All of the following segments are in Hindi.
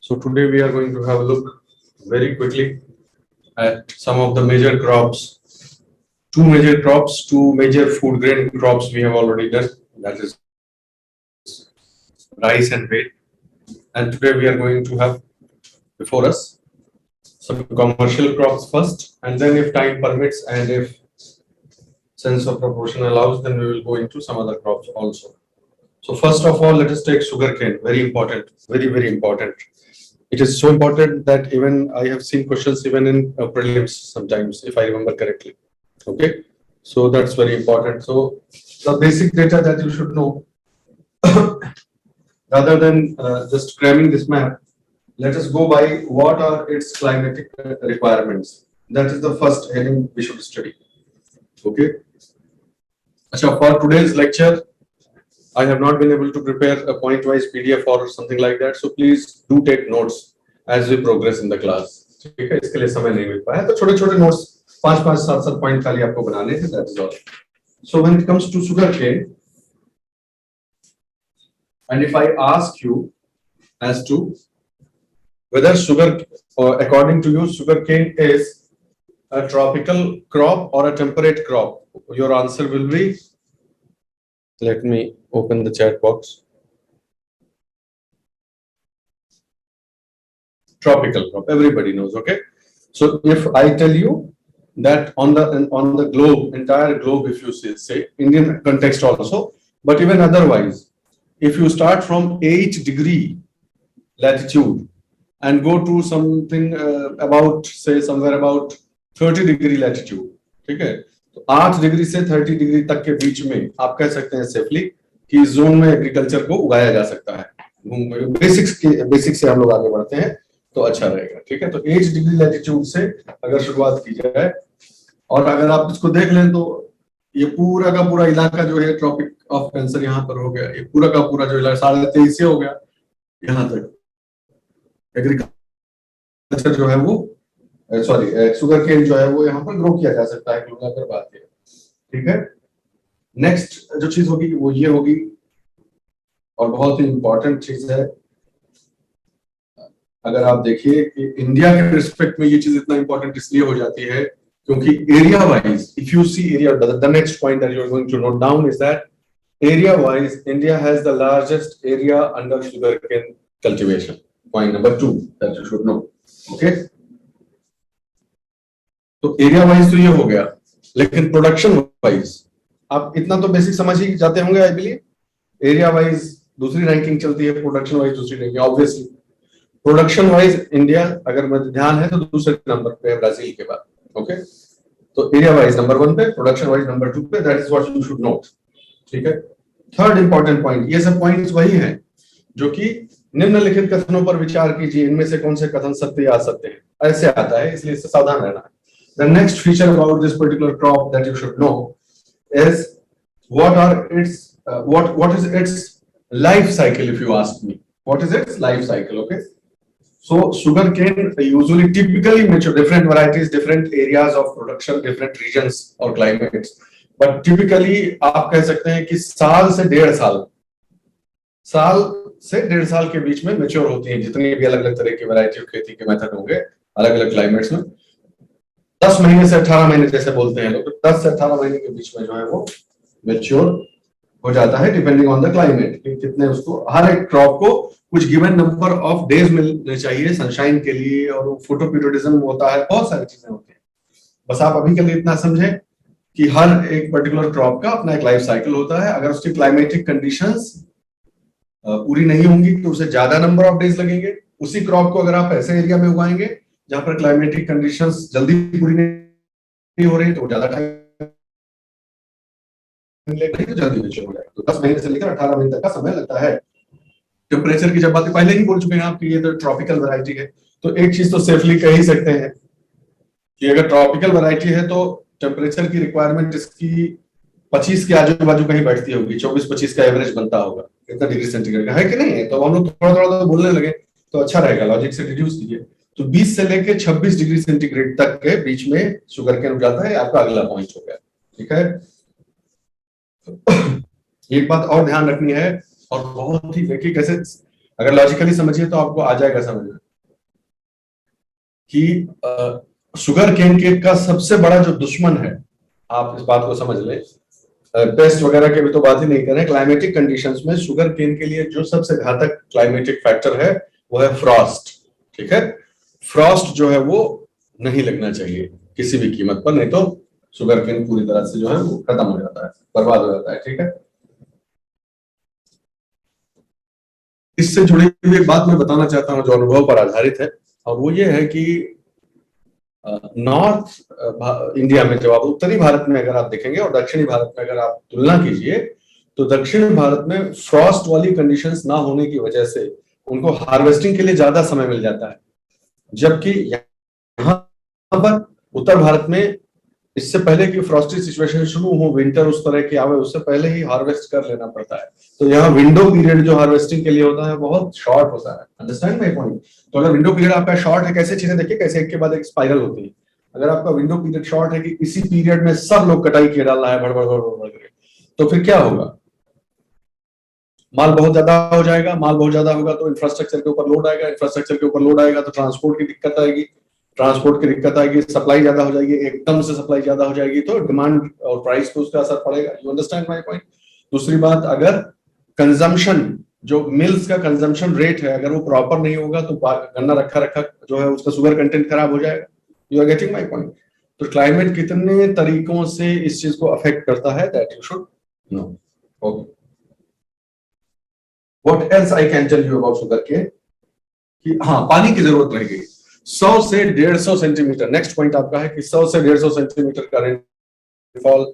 So today we are going to have a look very quickly at some of the major crops. Two major food grain crops we have already done. That is rice and wheat. And today we are going to have before us some commercial crops first, and then if time permits and if sense of proportion allows, then we will go into some other crops also. So first of all, let us take sugarcane. Very important, very important. It is so important that even I have seen questions even in prelims sometimes, if I remember correctly. Okay, so that's very important. So the basic data that you should know, rather than just cramming this map, let us go by what are its climatic requirements. That is the first heading we should study. Okay. So for today's lecture, I have not been able to prepare a point-wise PDF or something like that. So please do take notes as we progress in the class. ठीक है, इसके लिए समय नहीं मिल पाया तो छोटे-छोटे notes 5-5 7-7 पॉइंट खाली आपको बनाने हैं. That is all. So when it comes to sugarcane, and if I ask you as to whether according to you, sugarcane is a tropical crop or a temperate crop, your answer will be. Let me open the chat box. Tropical crop, everybody knows. Okay, so if I tell you that on the globe, entire globe, if you say Indian context also, but even otherwise, if you start from 8-degree latitude and go to something about, say, somewhere about 30-degree latitude, ठीक है, तो 8 डिग्री से 30 डिग्री तक के बीच में आप कह सकते हैं सेफली कि इस जोन में एग्रीकल्चर को उगाया जा सकता है. बेसिक्स से हम लोग आगे बढ़ते हैं तो अच्छा रहेगा. ठीक है, तो 8 डिग्री लैटिट्यूड से अगर शुरुआत की जाए और अगर आप इसको देख लें तो ये पूरा का पूरा इलाका जो है ट्रॉपिक ऑफ कैंसर यहाँ पर हो गया. ये पूरा का पूरा जो इलाका 23.5 से हो गया यहाँ तक. एग्रीकल्चर जो है वो शुगर केन जो है वो यहाँ पर ग्रो किया जा सकता है. कर बात है. ठीक है, नेक्स्ट जो चीज होगी वो ये होगी और बहुत ही इंपॉर्टेंट चीज है. अगर आप देखिए कि इंडिया के रिस्पेक्ट में ये चीज इतना इंपॉर्टेंट इसलिए हो जाती है क्योंकि area wise, if you see area, the next point that you are going to note down is that area wise India has the largest area under sugarcane cultivation. Point number 2 that you should know. Okay, तो एरिया वाइज तो ये हो गया, लेकिन प्रोडक्शन वाइज आप इतना तो बेसिक समझ ही जाते होंगे आई बिलीव. एरिया वाइज दूसरी रैंकिंग चलती है, प्रोडक्शन वाइज दूसरी ranking. Obviously production wise India अगर मैं ध्यान है तो दूसरे नंबर पे है ब्राजील के बाद. ओके, तो एरिया वाइज नंबर 1 पे, प्रोडक्शन वाइज नंबर 2 पे. That is what you should note. ठीक है, थर्ड इंपॉर्टेंट पॉइंट, ये सब पॉइंट्स वही हैं जो कि निम्नलिखित कथनों पर विचार कीजिए, इनमें से कौन से कथन सत्य आ सकते हैं, ऐसे आता है, इसलिए इससे सावधान रहना है. The next feature about this particular crop that you should know is what is its life cycle. If you ask me, what is its life cycle? Okay, so sugarcane usually typically mature, different varieties, different areas of production, different regions or climates, but typically आप कह सकते हैं कि साल से 1.5 साल के बीच में मेच्योर होती हैं. जितनी भी अलग अलग तरह की वैरायटी ऑफ खेती के मेथड होंगे अलग अलग क्लाइमेट्स में, 10 महीने से 18 महीने जैसे बोलते हैं लोग, 10 से 18 महीने के बीच में जो है वो मेच्योर हो जाता है, डिपेंडिंग ऑन द क्लाइमेट. कितने उसको, हर एक क्रॉप को कुछ गिवन नंबर ऑफ डेज मिलने चाहिए सनशाइन के लिए, और फोटो पीरियडिज्म होता है, बहुत सारी चीजें होती हैं. बस आप अभी के लिए इतना समझें कि हर एक पर्टिकुलर क्रॉप का अपना एक लाइफ साइकिल होता है. अगर उसकी क्लाइमेटिक कंडीशंस पूरी नहीं होंगी तो उसे ज्यादा नंबर ऑफ डेज लगेंगे. उसी क्रॉप को अगर आप ऐसे एरिया में उगाएंगे जहां पर क्लाइमेटिक कंडीशंस जल्दी पूरी नहीं हो रही तो ज्यादा टाइम लगेगा, तो जल्दी मेच्योर हो जाएगा. तो 10 महीने से लेकर 18 महीने तक का समय लगता है. टेम्परेचर की जब बात पहले ही बोल चुके हैं आप कि ये तो ट्रॉपिकल वैरायटी है, तो एक चीज तो सेफली कह ही सकते हैं कि अगर ट्रॉपिकल वैरायटी है तो टेम्परेचर की रिक्वायरमेंट इसकी 25 के आजू बाजू कहीं बैठती होगी, 24-25 का एवरेज बनता होगा. इतना डिग्री सेंटीग्रेड का है कि नहीं है? तो हम लोग थोड़ा थोड़ा तो बोलने लगे तो अच्छा रहेगा, लॉजिक से डिड्यूस कीजिए. तो 20 से लेके 26 डिग्री सेंटीग्रेड तक के बीच में शुगरकेन उग जाता है. आपका अगला पॉइंट हो गया. ठीक है, एक बात और ध्यान रखनी है, और बहुत ही देखिए कैसे अगर लॉजिकली समझिए तो आपको आ जाएगा समझ में कि शुगर केन केक का सबसे बड़ा जो दुश्मन है, आप इस बात को समझ लें, पेस्ट वगैरह के भी तो बात ही नहीं करें, क्लाइमेटिक कंडीशंस में शुगर केन के लिए जो सबसे घातक क्लाइमेटिक फैक्टर है वो है फ्रॉस्ट। ठीक है, फ्रॉस्ट जो है वो नहीं लगना चाहिए किसी भी कीमत पर, नहीं तो शुगर केन पूरी तरह से जो है वो खत्म हो जाता है, बर्बाद हो जाता है। ठीक है, इससे जुड़ी हुई एक बात मैं बताना चाहता हूं जो अनुभव पर आधारित है, और वो ये है कि नॉर्थ इंडिया में, जब आप उत्तरी भारत में अगर आप देखेंगे और दक्षिणी भारत में अगर आप तुलना कीजिए, तो दक्षिण भारत में फ्रॉस्ट वाली कंडीशंस ना होने की वजह से उनको हार्वेस्टिंग के लिए ज्यादा समय मिल जाता है, जबकि यहाँ पर उत्तर भारत में इससे पहले कि फ्रॉस्टी सिचुएशन शुरू हो, विंटर उस तरह की आवे, उससे पहले ही हार्वेस्ट कर लेना पड़ता है। तो यहाँ विंडो पीरियड जो हार्वेस्टिंग के लिए होता है बहुत शॉर्ट होता है। Understand my point? तो अगर विंडो पीरियड आपका शॉर्ट है, कैसे चीजें देखिए कैसे एक के बाद एक स्पाइरल होती है। अगर आपका विंडो पीरियड शॉर्ट है कि इसी पीरियड में सब लोग कटाई किए डाल रहा है भड़बड़ भड़बड़ करके, तो फिर क्या होगा? माल बहुत ज्यादा हो जाएगा, माल बहुत ज्यादा होगा तो इंफ्रास्ट्रक्चर के ऊपर लोड आएगा, इंफ्रास्ट्रक्चर के ऊपर लोड आएगा तो ट्रांसपोर्ट की दिक्कत आएगी, ट्रांसपोर्ट की दिक्कत आएगी, सप्लाई ज्यादा हो जाएगी, एकदम से सप्लाई ज्यादा हो जाएगी तो डिमांड और प्राइस पे उसका असर पड़ेगा। You understand my point? दूसरी बात, अगर कंजम्पशन, जो मिल्स का कंजम्पशन रेट है, अगर वो प्रॉपर नहीं होगा तो गन्ना रखा रखा जो है उसका शुगर कंटेंट खराब हो जाएगा। You are getting my point? तो क्लाइमेट कितने तरीकों से इस चीज को अफेक्ट करता है, that you should know. Okay, what else I can tell you about sugar cane, कि हाँ पानी की जरूरत रहेगी 100 से 150 सेंटीमीटर। नेक्स्ट पॉइंट आपका है कि 100 से 150 सेंटीमीटर का रेनफॉल।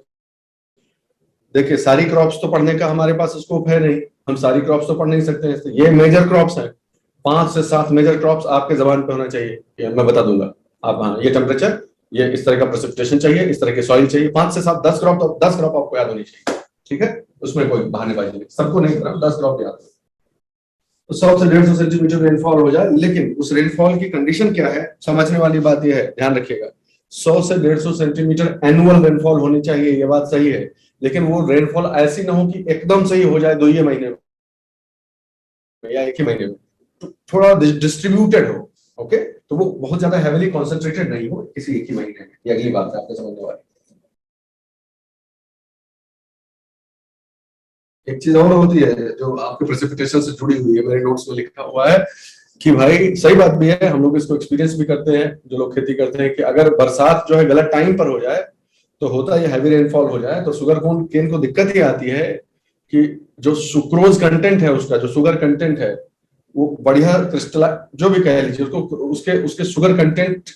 देखिए सारी क्रॉप्स तो पढ़ने का हमारे पास स्कोप है नहीं, हम सारी क्रॉप्स तो पढ़ नहीं सकते हैं। ये मेजर क्रॉप्स हैं, 5 से 7 मेजर क्रॉप्स आपके जबान पे होना चाहिए, ये मैं बता दूंगा आप। हाँ, ये टेम्परेचर, ये इस तरह का प्रेसिपिटेशन चाहिए, इस तरह की सॉइल चाहिए, 5 से 7 10 क्रॉप, तो 10 क्रॉप आपको याद होनी चाहिए। ठीक है, उसमें कोई बहानेबाजी नहीं, सबको नहीं करा, 10 क्रॉप याद। तो 100 से 150 सेंटीमीटर रेनफॉल हो जाए, लेकिन उस रेनफॉल की कंडीशन क्या है, समझने वाली बात यह है, ध्यान रखिएगा। 100 से 150 सेंटीमीटर एनुअल रेनफॉल होनी चाहिए, ये बात सही है, लेकिन वो रेनफॉल ऐसी ना हो कि एकदम से ही हो जाए 2 ही महीने में या 1 ही महीने में, तो थोड़ा डिस्ट्रीब्यूटेड हो। ओके, तो वो बहुत ज्यादा हेवीली कॉन्सेंट्रेटेड नहीं हो किसी एक ही महीने में। ये अगली बात है आपको समझने वाली। एक चीज और होती है जो आपके प्रेसिपिटेशन से जुड़ी हुई है, मेरे नोट्स में लिखा हुआ है कि भाई सही बात भी है, हम लोग इसको एक्सपीरियंस भी करते हैं जो लोग खेती करते हैं, कि अगर बरसात जो है गलत टाइम पर हो जाए तो होता है हैवी रेनफॉल हो जाए तो शुगर केन को दिक्कत ये आती है कि जो सुक्रोज कंटेंट है, उसका जो शुगर कंटेंट है वो बढ़िया क्रिस्टल जो भी कह लीजिए उसको, उसके उसके शुगर कंटेंट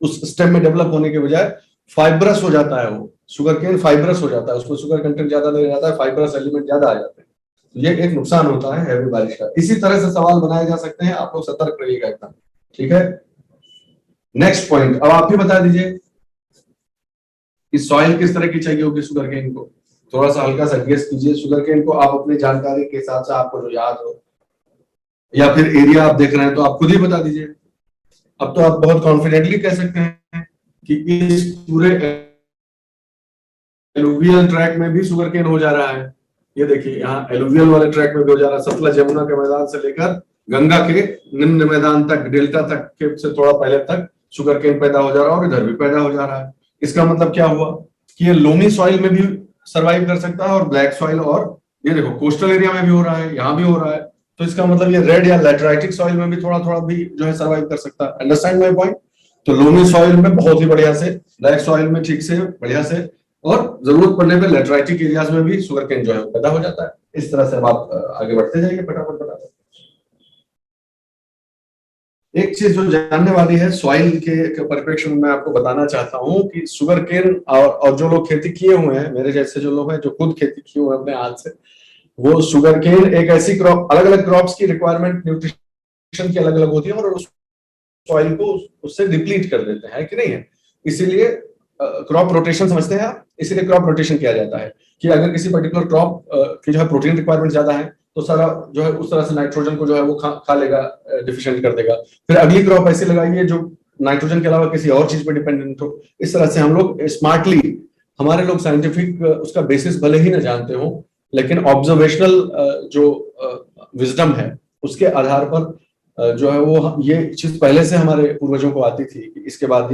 उस स्टेम में डेवलप होने के बजाय फाइब्रस हो जाता है। वो शुगर केन फाइब्रस हो जाता है, उसमें शुगर कंटेंट ज्यादा नहीं रहता है, फाइब्रस एलिमेंट ज्यादा आ जाते हैं, तो ये एक नुकसान होता है हैवी बारिश का। इसी तरह से सवाल बनाए जा सकते हैं, आप लोग सतर्क रहिएगा एकदम। ठीक है, नेक्स्ट पॉइंट अब आप ही बता दीजिए कि सॉइल किस तरह की चाहिए होगी शुगर केन को। थोड़ा सा हल्का सा गेस कीजिए, शुगर केन को आप अपनी जानकारी के हिसाब से, आपको जो याद हो, या फिर एरिया आप देख रहे हैं तो आप खुद ही बता दीजिए। अब तो आप बहुत कॉन्फिडेंटली कह सकते हैं कि इस पूरे एलुवियल ट्रैक में भी शुगर केन हो जा रहा है। ये देखिए यहाँ एलुवियल वाले ट्रैक में भी हो जा रहा है, सतलज यमुना के मैदान से लेकर गंगा के निम्न मैदान तक, डेल्टा तक के से थोड़ा पहले तक शुगर केन पैदा हो जा रहा है, और इधर भी पैदा हो जा रहा है। इसका मतलब क्या हुआ कि ये लोमी सॉइल में भी सर्वाइव कर सकता है और ब्लैक सॉइल, और ये देखो कोस्टल एरिया में भी हो रहा है, यहाँ भी हो रहा है, तो इसका मतलब ये रेड या लैटराइटिक सॉइल में भी थोड़ा थोड़ा भी जो है सर्वाइव कर सकता है। Understand my point? तो लोमी सॉइल में बहुत ही बढ़िया से, ब्लैक सॉइल में ठीक से बढ़िया से, और जरूरत पड़ने पे लैटराइटिक एरियाज में भी शुगर केन जो है पैदा हो जाता है। इस तरह से आप आगे बढ़ते जाइए फटाफट फटाफट। एक चीज जो जानने वाली है सॉइल के परिप्रेक्ष्य में, मैं आपको बताना चाहता हूं कि शुगर केन और जो लोग खेती किए हुए हैं, मेरे जैसे जो लोग हैं जो खुद खेती किए हुए हैं अपने हाथ से, वो शुगर केन एक ऐसी क्रॉप, अलग अलग क्रॉप्स की रिक्वायरमेंट न्यूट्रिशन की अलग अलग होती है, और उस सॉइल को उससे डिप्लीट कर देते हैं, कि नहीं है? इसीलिए क्रॉप रोटेशन समझते हैं आप, इसीलिए क्रॉप रोटेशन किया जाता है कि अगर किसी पर्टिकुलर क्रॉप की जो है प्रोटीन रिक्वायरमेंट ज्यादा है तो सारा जो है उस तरह से नाइट्रोजन को जो है वो खा लेगा, डिफिशिएंट कर देगा। फिर अगली क्रॉप ऐसी लगाइए जो नाइट्रोजन के अलावा किसी और चीज पर डिपेंडेंट हो। इस तरह से हम लोग स्मार्टली, हमारे लोग साइंटिफिक उसका बेसिस भले ही ना जानते हो, लेकिन ऑब्जर्वेशनल जो विजडम है उसके आधार पर जो है वो ये चीज पहले से हमारे पूर्वजों को आती थी कि इसके बाद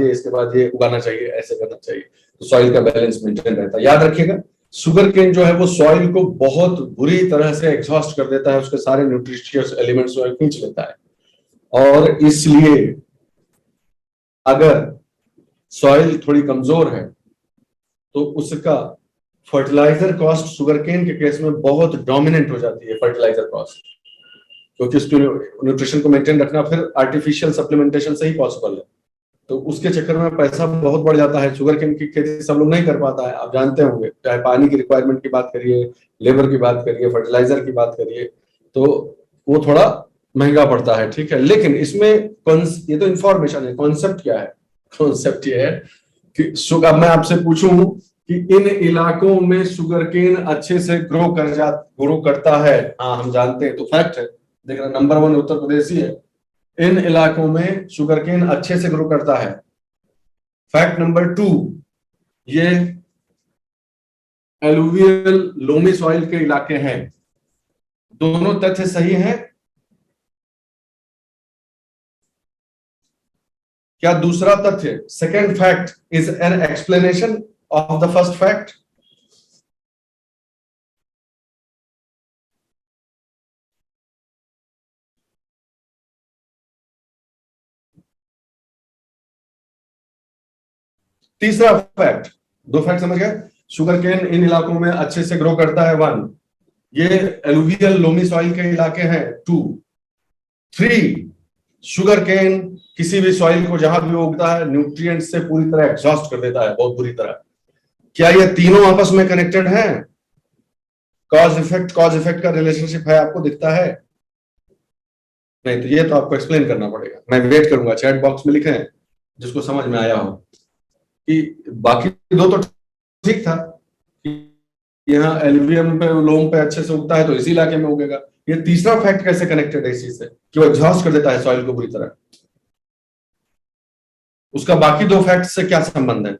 ये उगाना चाहिए, ऐसे करना चाहिए, तो सॉइल का बैलेंस मेंटेन रहता है। याद रखिएगा शुगर केन जो है वो सॉइल को बहुत बुरी तरह से एग्जॉस्ट कर देता है, उसके सारे न्यूट्रिशियस एलिमेंट्स जो है खींच लेता है। और इसलिए अगर सॉइल थोड़ी कमजोर है तो उसका फर्टिलाइजर कॉस्ट शुगर केन के केस में बहुत डोमिनेंट हो जाती है फर्टिलाइजर कॉस्ट, क्योंकि उसके न्यूट्रिशन को मेंटेन रखना फिर आर्टिफिशियल सप्लीमेंटेशन से ही पॉसिबल है। तो उसके चक्कर में पैसा बहुत बढ़ जाता है। शुगर केन की खेती सब लोग नहीं कर पाता है, आप जानते होंगे, चाहे पानी की रिक्वायरमेंट की बात करिए, लेबर की बात करिए, फर्टिलाइजर की बात करिए, तो वो थोड़ा महंगा पड़ता है, ठीक है। लेकिन इसमें ये तो इंफॉर्मेशन है, कॉन्सेप्ट क्या है? कॉन्सेप्ट ये है कि शुगर, मैं आपसे पूछूं कि इन इलाकों में शुगर केन अच्छे से ग्रो करता है, हाँ हम जानते हैं, तो फैक्ट है, देखना नंबर 1 उत्तर प्रदेश ही है, इन इलाकों में शुगर केन अच्छे से ग्रो करता है। फैक्ट नंबर 2, ये एलुवियल लोमी सॉइल के इलाके हैं। दोनों तथ्य सही हैं। क्या दूसरा तथ्य, second fact is an explanation of the first fact? तीसरा फैक्ट, 2 फैक्ट समझ गए। शुगर केन इन इलाकों में अच्छे से ग्रो करता है 1, ये एलुवियल लोमी सॉइल के इलाके हैं 2, 3 शुगर केन किसी भी सॉइल को जहां भी उगता है न्यूट्रिएंट से पूरी तरह एग्जॉस्ट कर देता है, बहुत बुरी तरह। क्या ये तीनों आपस में कनेक्टेड हैं? कॉज इफेक्ट का रिलेशनशिप है, आपको दिखता है? नहीं, तो ये तो आपको एक्सप्लेन करना पड़ेगा। मैं वेट करूंगा, चैट बॉक्स में लिखें जिसको समझ में आया हो। कि बाकी 2 तो ठीक था कि यहाँ एल्यूवियम पे, लोम पे अच्छे से उगता है तो इसी इलाके में उगेगा। ये तीसरा फैक्ट कैसे कनेक्टेड है इसी से कि वो एग्जॉस्ट कर देता है सॉइल को बुरी तरह? उसका बाकी 2 फैक्ट से क्या संबंध है?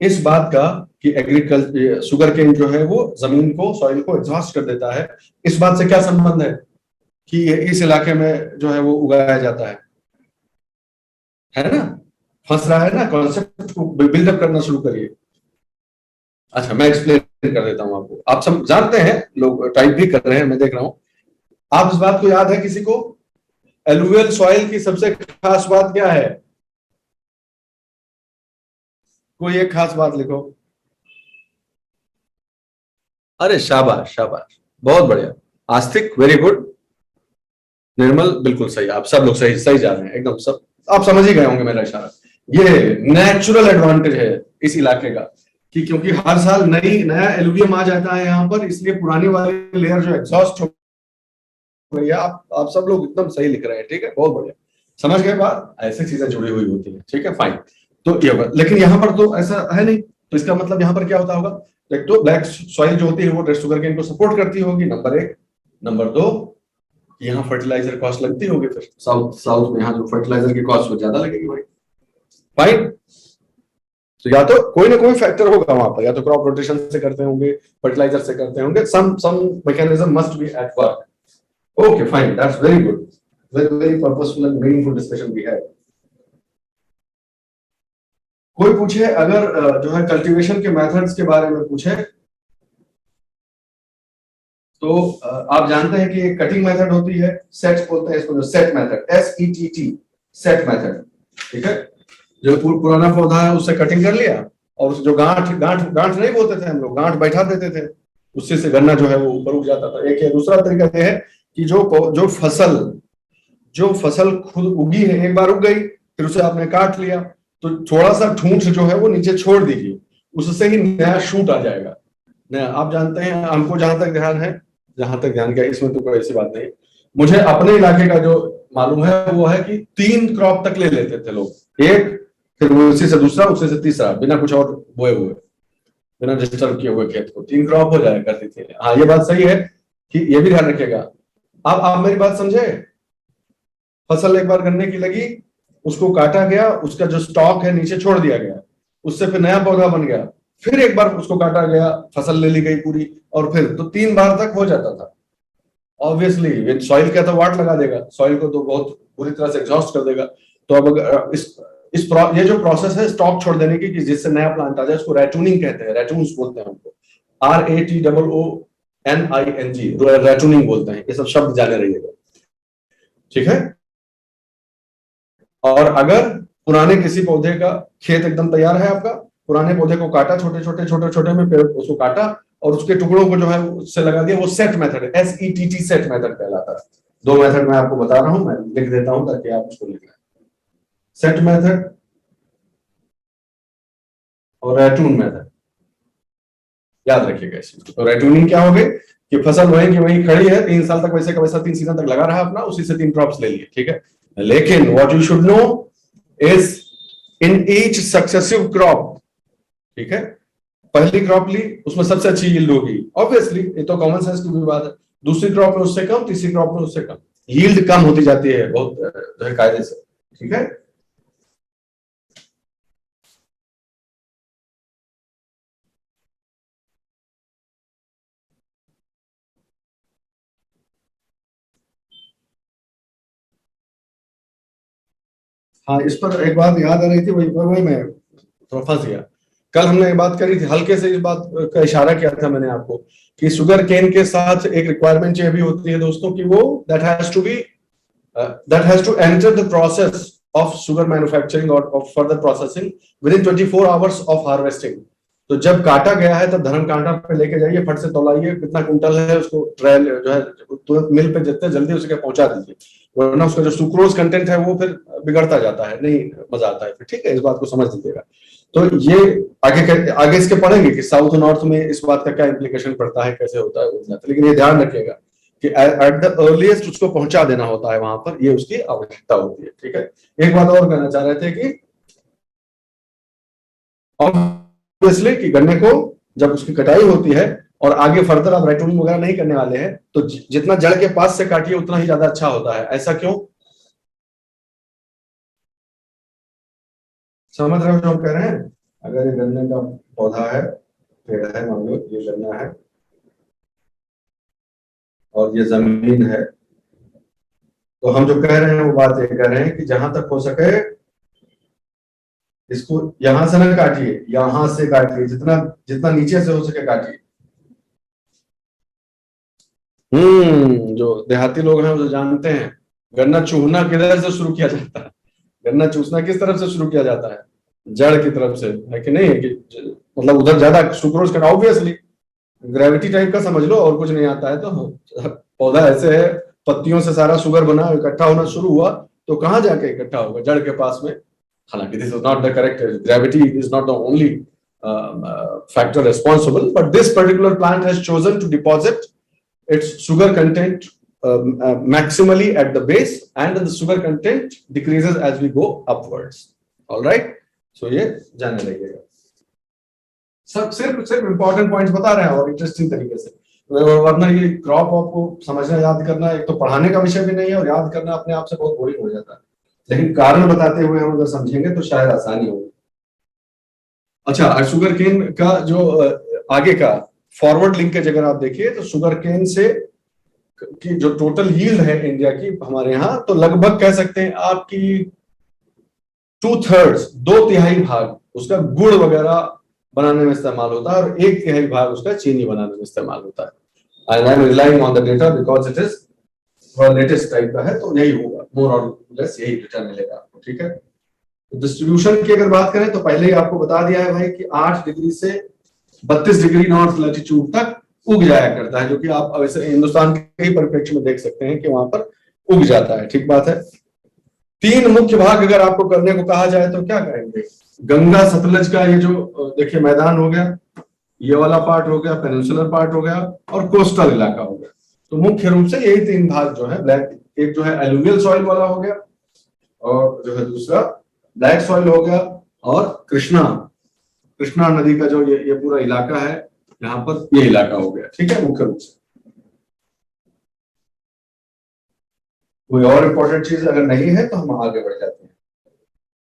इस बात का कि एग्रीकल्चर शुगर केन जो है वो जमीन को, सॉइल को एग्जॉस्ट कर देता है, इस बात से क्या संबंध है कि इस इलाके में जो है वो उगाया जाता है ना? फंस रहा है ना? कॉन्सेप्ट को बिल्डअप करना शुरू करिए। अच्छा, मैं एक्सप्लेन कर देता हूं आपको। आप सब जानते हैं, लोग टाइप भी कर रहे हैं, मैं देख रहा हूं। आप इस बात को याद है किसी को? एलुवियल सॉइल की सबसे खास बात क्या है? कोई एक खास बात लिखो। अरे शाबाश शाबाश, बहुत बढ़िया। आस्तिक वेरी गुड, निर्मल बिल्कुल सही, आप सब लोग सही सही जा रहे हैं एकदम, सब आप समझ ही गए होंगे मेरा इशारा। ये नेचुरल एडवांटेज है इस इलाके का कि क्योंकि हर साल नया एलुवियम आ जाता है यहाँ पर, इसलिए पुरानी वाली लेयर जो एग्जॉस्ट हो गई है। आप सब लोग एकदम सही लिख रहे हैं, ठीक है, बहुत बढ़िया, समझ गए बात। ऐसी चीजें जुड़ी हुई होती है, ठीक है, फाइन। तो ये लेकिन यहाँ पर तो ऐसा है नहीं, तो इसका मतलब यहाँ पर क्या होता होगा? एक तो ब्लैक सॉइल जो होती है वो शुगर केन को सपोर्ट करती होगी, नंबर 1। नंबर 2, यहाँ फर्टिलाइजर कॉस्ट लगती होगी, फिर साउथ में यहाँ जो फर्टिलाइजर की कॉस्ट वो ज्यादा लगेगी भाई, फाइन। तो या तो कोई ना कोई फैक्टर होगा वहां पर, या तो क्रॉप रोटेशन से करते होंगे, फर्टिलाइजर से करते होंगे, some mechanism must be at work. Okay fine, that's very good, very purposeful and meaningful discussion we had. कोई पूछे अगर जो है कल्टीवेशन के मेथड्स के बारे में पूछे तो आप जानते हैं कि एक कटिंग मेथड होती है, सेट बोलते हैं इसको, set method, SETT, set method, ठीक है। जो पुराना पौधा है उससे कटिंग कर लिया, और जो गांठ नहीं बोलते थे हम लोग, गांठ बैठा देते थे, उससे से गन्ना जो है वो ऊपर उग जाता था। एक है। दूसरा तरीका यह है कि जो फसल खुद उगी है, एक बार उग गई, फिर उसे आपने काट लिया, तो थोड़ा सा ठूंठ जो है वो नीचे छोड़ दीजिए, उससे ही नया शूट आ जाएगा नया। आप जानते हैं, हमको जहां तक ध्यान गया, इसमें तो कोई ऐसी बात नहीं, मुझे अपने इलाके का जो मालूम है वो है कि 3 क्रॉप तक ले लेते थे लोग, एक, फिर उसी से दूसरा, उसी से तीसरा, बिना कुछ और बोए हुए, बिना डिस्टर्ब किए हुए खेत को 3 क्रॉप हो जाया करती थी। हाँ, ये बात सही है कि ये भी ध्यान रखिएगा। अब आप मेरी बात समझे? फसल एक बार गन्ने की लगी, उसको काटा गया, उसका जो स्टॉक है नीचे छोड़ दिया गया, उससे फिर नया पौधा बन गया, फिर एक बार उसको काटा गया, फसल ले ली गई पूरी, और फिर तो 3 बार तक हो जाता था। ऑब्वियसली विद सॉइल क्या, तो वाट लगा देगा सॉइल को, तो बहुत बुरी तरह से एग्जॉस्ट कर देगा। तो अब ये जो प्रोसेस है स्टॉक छोड़ देने की, कि जिससे नया प्लांट आ जाए, उसको रैटूनिंग कहते हैं, रैटून्स बोलते हैं उनको, RATOONING, रैटूनिंग बोलते हैं। ये सब शब्द जाने रहिएगा, ठीक है। और अगर पुराने किसी पौधे का खेत एकदम तैयार है आपका, पुराने पौधे को काटा, छोटे छोटे में पेड़ उसको काटा और उसके टुकड़ों को जो है उससे लगा दिया, वो सेट मेथड है, SETT सेट मेथड कहलाता है। 2 मेथड मैं आपको बता रहा हूं, मैं लिख देता हूं ताकि आप उसको लिख लें। सेट मेथड और रैटून मेथड, याद रखिएगा इस चीज को। तो रैटूनिंग क्या हो गई कि फसल वहीं की वहीं खड़ी है, 3 साल तक वैसे का वैसा 3 सीजन तक लगा रहा अपना, उसी से 3 क्रॉप्स ले लिए, ठीक है। लेकिन what you should no is in each successive crop, ठीक है, पहली क्रॉप ली उसमें सबसे अच्छी यील्ड होगी, ऑब्वियसली, ये तो कॉमन सेंस की भी बात है। दूसरी क्रॉप में उससे कम, तीसरी क्रॉप में उससे कम, यील्ड कम होती जाती है बहुत जो है कायदे से, ठीक है। हाँ, इस पर एक बात याद आ रही थी, वही वही मैं थोड़ा फंस गया। कल हमने ये बात करी थी, हल्के से इस बात का इशारा किया था मैंने आपको, कि शुगर केन के साथ एक रिक्वायरमेंट ये भी होती है दोस्तों, कि वो that has to enter the process of sugar manufacturing or of further processing within 24 hours of harvesting। तो जब काटा गया है तब धर्म कांटा पे लेके जाइए, फट से तौलाइए कितना कुंटल है, उसको ट्रायल जो है तुरंत मिल पे जितने जल्दी उसके पहुंचा दीजिए, वरना उसका जो सुक्रोज कंटेंट है वो फिर बिगड़ता जाता है, नहीं मजा आता है फिर, ठीक है, इस बात को समझ लीजिएगा। तो ये आगे इसके पढ़ेंगे कि साउथ नॉर्थ में इस बात का क्या इम्प्लीकेशन पड़ता है, कैसे होता है, लेकिन ये ध्यान रखिएगा कि एट द अर्लीस्ट उसको पहुंचा देना होता है वहां पर, ये उसकी आवश्यकता होती है, ठीक है। एक बात और कहना चाह रहे थे कि ऑब्वियसली कि गन्ने को जब उसकी कटाई होती है और आगे फर्दर आप राइटूनिंग वगैरह नहीं करने वाले हैं, तो जितना जड़ के पास से काटिए उतना ही ज्यादा अच्छा होता है। ऐसा क्यों, समझ रहे हो जो हम कह रहे हैं? अगर ये गन्ने का पौधा है, पेड़ है, मान लो ये गन्ना है और ये जमीन है, तो हम जो कह रहे हैं वो बात ये कह रहे हैं कि जहां तक हो सके इसको यहां से ना काटिए, यहां से काटिए, जितना जितना नीचे से हो सके काटिए। जो देहाती लोग हैं वो जो जानते हैं, गन्ना चूहना किधर से शुरू किया जाता है, गन्ना चूसना किस तरफ से शुरू किया जाता है, जड़ की तरफ से, है कि नहीं, कि मतलब उधर ज्यादा सुक्रोज करना, ऑब्वियसली ग्रेविटी टाइप का समझ लो, और कुछ नहीं आता है तो पौधा ऐसे है, पत्तियों से सारा शुगर बना इकट्ठा होना शुरू हुआ, तो कहाँ जाके इकट्ठा होगा, जड़ के पास में। हालांकि this is not the correct, gravity is not the only factor responsible, but this particular plant has chosen to deposit its sugar content maximally at the base, and the sugar content decreases as we go upwards. All right, so ये जानने लगिएगा, सब सिर्फ सिर्फ इंपॉर्टेंट पॉइंट्स बता रहे हैं और इंटरेस्टिंग तरीके से, वरना ये क्रॉप आपको समझना याद करना एक तो पढ़ाने का विषय भी नहीं है, और याद करना अपने आप से बहुत बोरिंग हो जाता है, लेकिन कारण बताते हुए हम अगर समझेंगे तो शायद आसानी होगी। अच्छा, शुगर केन का जो आगे का फॉरवर्ड लिंकेज अगर आप देखिए, तो शुगर केन से की जो टोटल यील्ड है इंडिया की हमारे यहाँ, तो लगभग कह सकते हैं आपकी 2/3, 2/3 भाग उसका गुड़ वगैरह बनाने में इस्तेमाल होता है, और 1/3 भाग उसका चीनी बनाने में इस्तेमाल होता है। I am relying on the data because it is latest type का है, तो यही होगा, मोर और लेस यही डेटा मिलेगा आपको, ठीक है। डिस्ट्रीब्यूशन की अगर बात करें तो पहले ही आपको बता दिया है भाई कि 8 डिग्री से 32 डिग्री नॉर्थ लैटिट्यूड तक उग जाया करता है, जो कि आप वैसे हिंदुस्तान के ही परिप्रेक्ष्य में देख सकते हैं कि वहां पर उग जाता है, ठीक बात है। 3 मुख्य भाग अगर आपको करने को कहा जाए तो क्या करेंगे, गंगा सतलज का ये जो देखिए मैदान हो गया, ये वाला पार्ट हो गया, पेनिनसुलर पार्ट हो गया, और कोस्टल इलाका हो गया। तो मुख्य रूप से यही 3 भाग जो है, ब्लैक एक जो है एलुवियल सॉइल वाला हो गया, और जो है दूसरा ब्लैक सॉइल हो गया, और कृष्णा नदी का जो ये पूरा इलाका है, यहाँ पर ये इलाका हो गया, ठीक है, मुख्य रूप से। कोई और इंपॉर्टेंट चीज अगर नहीं है तो हम आगे बढ़ जाते हैं।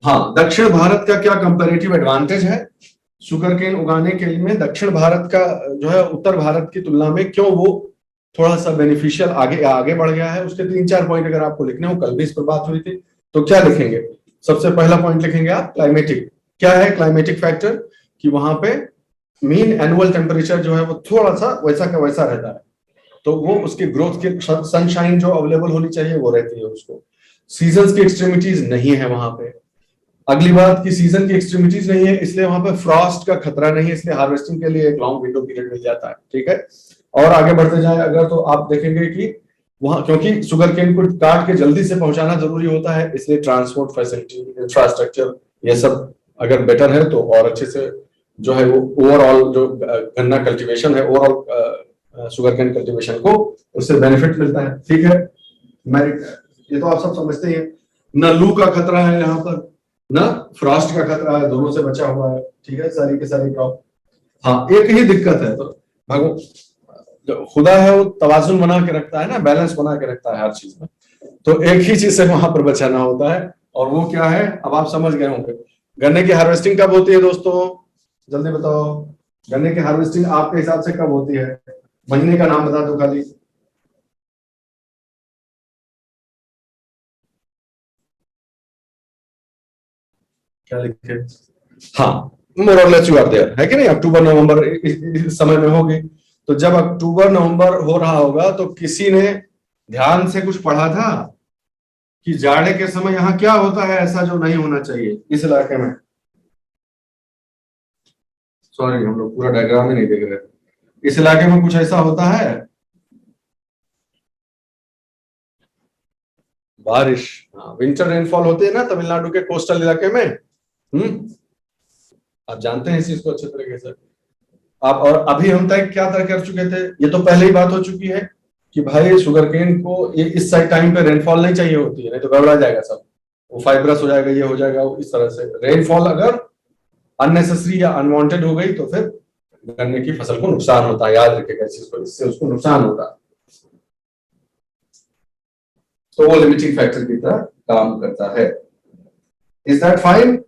हाँ, दक्षिण भारत का क्या कंपैरेटिव एडवांटेज है, शुगर केन उगाने के लिए दक्षिण भारत का जो है उत्तर भारत की तुलना में क्यों वो थोड़ा सा बेनिफिशियल आगे आगे बढ़ गया है, उसके 3-4 पॉइंट अगर आपको लिखने हो, कल भी इस पर बात हुई थी, तो क्या लिखेंगे? सबसे पहला पॉइंट लिखेंगे आप क्लाइमेटिक। क्या है क्लाइमेटिक फैक्टर? कि वहां पे मीन एनुअल टेम्परेचर जो है वो थोड़ा सा वैसा का वैसा रहता है, तो वो उसके ग्रोथ के सनशाइन जो अवेलेबल होनी चाहिए वो रहती है उसको। सीजन्स की एक्सट्रीमिटीज नहीं है वहां पे। अगली बात की सीजन की एक्सट्रीमिटीज नहीं है, इसलिए वहां पे फ्रॉस्ट का खतरा नहीं है, इसलिए हार्वेस्टिंग के लिए एक लॉन्ग विंडो पीरियड मिल जाता है। ठीक है, और आगे बढ़ते जाए अगर तो आप देखेंगे कि वहां क्योंकि शुगर केन को काट के जल्दी से पहुंचाना जरूरी होता है, इसलिए ट्रांसपोर्ट फैसिलिटी, इंफ्रास्ट्रक्चर, ये सब अगर बेटर है तो और अच्छे से जो है वो ओवरऑल जो गन्ना कल्टीवेशन है, ओवरऑल शुगर केन कल्टीवेशन को उससे बेनिफिट मिलता है। ठीक है, मेरिट, ये तो आप सब समझते ही हैं। न लू का खतरा है यहाँ पर, ना फ्रॉस्ट का खतरा है, दोनों से बचा हुआ है। ठीक है, सारी की सारी क्रॉप। हाँ, एक ही दिक्कत है, तो भगवान जो खुदा है वो तवाजुन बना के रखता है ना, बैलेंस बना के रखता है हर चीज में, तो एक ही चीज से वहां पर बचाना होता है, और वो क्या है अब आप समझ गए होंगे। गन्ने की हार्वेस्टिंग कब होती है दोस्तों? जल्दी बताओ, गन्ने की हार्वेस्टिंग आपके हिसाब से कब होती है? महीने का नाम बता दो खाली। क्या लिखे? हाँ, मोर और लेस यू आर देयर, है कि नहीं? अक्टूबर नवंबर इस समय में होगी। तो जब अक्टूबर नवंबर हो रहा होगा तो किसी ने ध्यान से कुछ पढ़ा था कि जाड़े के समय यहाँ क्या होता है ऐसा जो नहीं होना चाहिए इस इलाके में? सॉरी, हम लोग पूरा डायग्राम ही नहीं देख रहे। इस इलाके में कुछ ऐसा होता है? बारिश। हाँ, विंटर रेनफॉल होती है ना तमिलनाडु के कोस्टल इलाके में। हम्म, आप जानते हैं इस चीज को अच्छे तरीके से। आप और अभी हम तय क्या तय कर चुके थे, ये तो पहले ही बात हो चुकी है कि भाई शुगर केन को ये इस साइड टाइम पे रेनफॉल नहीं चाहिए होती है, नहीं तो गड़बड़ा जाएगा सब, वो फाइब्रस हो जाएगा, ये हो जाएगा, वो इस तरह से रेनफॉल अगर अननेसेसरी या अनवांटेड हो गई तो फिर गन्ने की फसल को नुकसान होता है, याद रखिएगा इस चीज को, इससे उसको नुकसान होता है। तो वो लिमिटिंग फैक्टर की तरह काम करता है। Is that fine?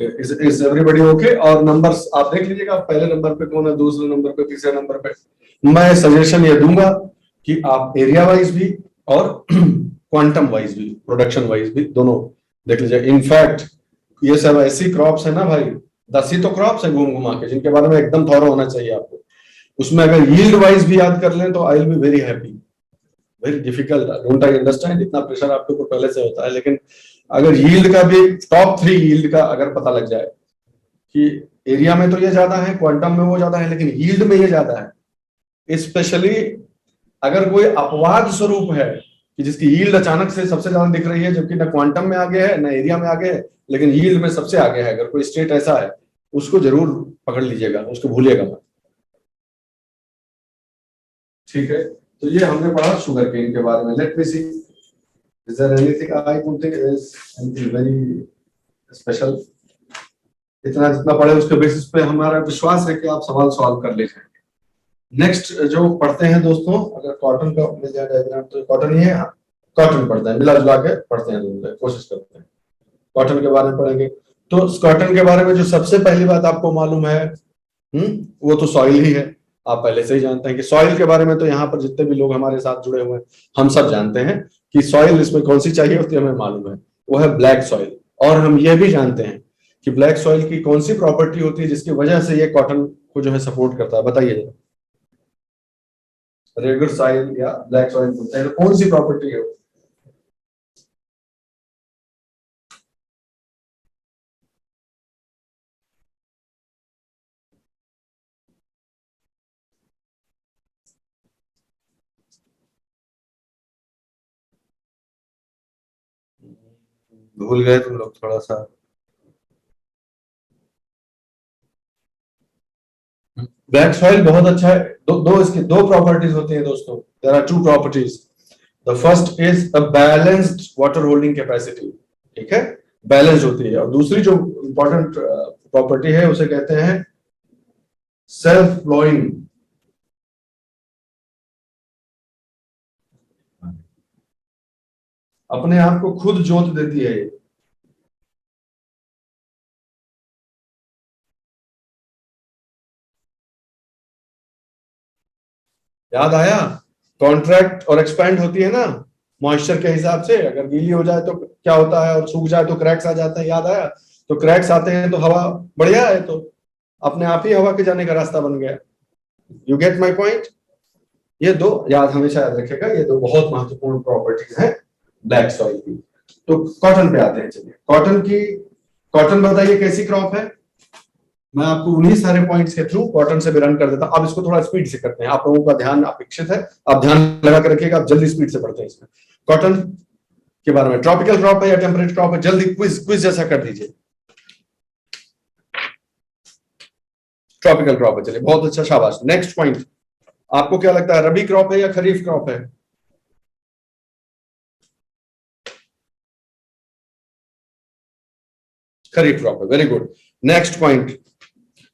Is everybody okay? और नंबर्स आप देख लीजिएगा, पहले नंबर पे कौन है, दूसरे नंबर पे, तीसरे नंबर पे। मैं सजेशन ये दूंगा कि आप एरिया वाइज भी और क्वांटम वाइज भी, प्रोडक्शन वाइज भी दोनों देख लीजिए। इनफैक्ट ये सब ऐसी क्रॉप्स है ना भाई, 10 ही तो क्रॉप्स है घूम घुमा के, जिनके बारे में एकदम थॉरो होना चाहिए आपको। उसमें अगर यील्ड वाइज भी याद कर लें तो I will be very happy. Very difficult, don't I understand, इतना प्रेशर आपके ऊपर पहले से होता है, लेकिन अगर यील्ड का भी टॉप 3 यील्ड का अगर पता लग जाए कि एरिया में तो ये ज्यादा है, क्वांटम में वो ज्यादा है, लेकिन यील्ड में ये ज्यादा है, स्पेशली अगर कोई अपवाद स्वरूप है कि जिसकी यील्ड अचानक से सबसे ज्यादा दिख रही है, जबकि ना क्वांटम में आगे है ना एरिया में आगे है, लेकिन यील्ड में सबसे आगे है, अगर कोई स्टेट ऐसा है उसको जरूर पकड़ लीजिएगा, उसको भूलिएगा मत। ठीक है, तो ये हमने पढ़ा शुगर केन के बारे में। Let me see, is there anything I don't think is anything very special. इतना जितना पढ़े उसके बेसिस पे हमारा विश्वास है कि आप सवाल सॉल्व कर ले जाएंगे। नेक्स्ट जो पढ़ते हैं दोस्तों, अगर कॉटन का मिल जाए डायग्राम तो कॉटन ही है, कॉटन पढ़ते हैं, मिला जुला के पढ़ते हैं, दोनों कोशिश करते हैं। कॉटन के बारे में पढ़ेंगे, तो कॉटन के बारे में जो सबसे पहली बात आपको मालूम है, वो तो सॉइल ही है। आप पहले से ही जानते हैं कि सॉइल के बारे में तो यहाँ पर जितने भी लोग हमारे साथ जुड़े हुए हैं हम सब जानते हैं कि सॉइल इसमें कौन सी चाहिए होती है, हमें मालूम है, वो है ब्लैक सॉइल। और हम ये भी जानते हैं कि ब्लैक सॉइल की कौन सी प्रॉपर्टी होती है जिसकी वजह से ये कॉटन को जो है सपोर्ट करता है, बताइए जरा। रेगुलर सॉइल या ब्लैक सॉइल बोलते हैं, तो कौन सी प्रॉपर्टी है? भूल गए तुम लोग थोड़ा सा। ब्लैक सॉइल बहुत अच्छा है। दो इसकी दो प्रॉपर्टीज होती हैं दोस्तों, there are two properties. The first is a balanced water holding capacity. ठीक है, बैलेंस होती है। और दूसरी जो इंपॉर्टेंट प्रॉपर्टी है उसे कहते हैं सेल्फ फ्लोइंग। अपने आप को खुद जोत देती है ये। याद आया? कॉन्ट्रैक्ट और एक्सपैंड होती है ना मॉइस्चर के हिसाब से। अगर गीली हो जाए तो क्या होता है, और सूख जाए तो क्रैक्स आ जाते हैं। याद आया? तो क्रैक्स आते हैं तो हवा बढ़िया है, तो अपने आप ही हवा के जाने का रास्ता बन गया। You get my point? ये दो याद, हमेशा याद रखेगा, ये दो बहुत महत्वपूर्ण प्रॉपर्टीज हैं ब्लैक सॉइल की। तो कॉटन पे आते हैं। चलिए कॉटन बताइए कैसी क्रॉप है? मैं आपको उन्हीं सारे पॉइंट्स के थ्रू कॉटन से भी रन कर देता हूं। अब इसको थोड़ा स्पीड से करते हैं, आप लोगों का ध्यान अपेक्षित है, आप ध्यान लगा कर रखिएगा, आप जल्दी स्पीड से पढ़ते हैं इसमें कॉटन के बारे में। ट्रॉपिकल क्रॉप है या टेम्परेट क्रॉप है? जल्दी क्विज जैसा कर दीजिए। ट्रॉपिकल क्रॉप है, चलिए बहुत अच्छा, शाबाश। नेक्स्ट पॉइंट, आपको क्या लगता है रबी क्रॉप है या खरीफ क्रॉप है? खरीफ क्रॉप है, वेरी गुड। नेक्स्ट पॉइंट,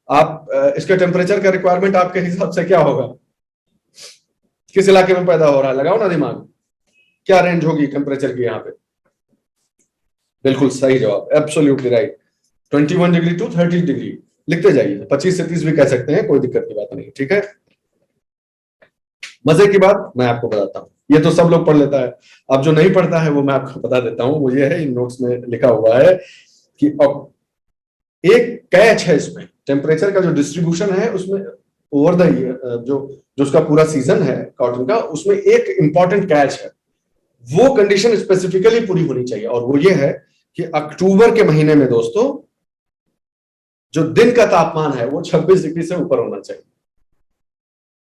आप इसके टेम्परेचर का रिक्वायरमेंट आपके हिसाब से क्या होगा? किस इलाके में पैदा हो रहा है? लगाओ ना दिमाग, क्या रेंज होगी टेम्परेचर की यहाँ पे? बिल्कुल सही जवाब, absolutely right. 21 degree to 30 degree लिखते जाइए, 25 से 30 भी कह सकते हैं, कोई दिक्कत की बात नहीं, ठीक है। मजे की बात मैं आपको बताता हूँ, ये तो सब लोग पढ़ लेता है, अब जो नहीं पढ़ता है वो मैं आपको बता देता हूँ। वो ये है, इन नोट्स में लिखा हुआ है कि अब एक कैच है इसमें, टेम्परेचर का जो डिस्ट्रीब्यूशन है उसमें ओवर द जो जो उसका पूरा सीजन है कॉटन का, उसमें एक इंपॉर्टेंट कैच है। वो कंडीशन स्पेसिफिकली पूरी होनी चाहिए, और वो ये है कि अक्टूबर के महीने में दोस्तों जो दिन का तापमान है वो 26 डिग्री से ऊपर होना चाहिए।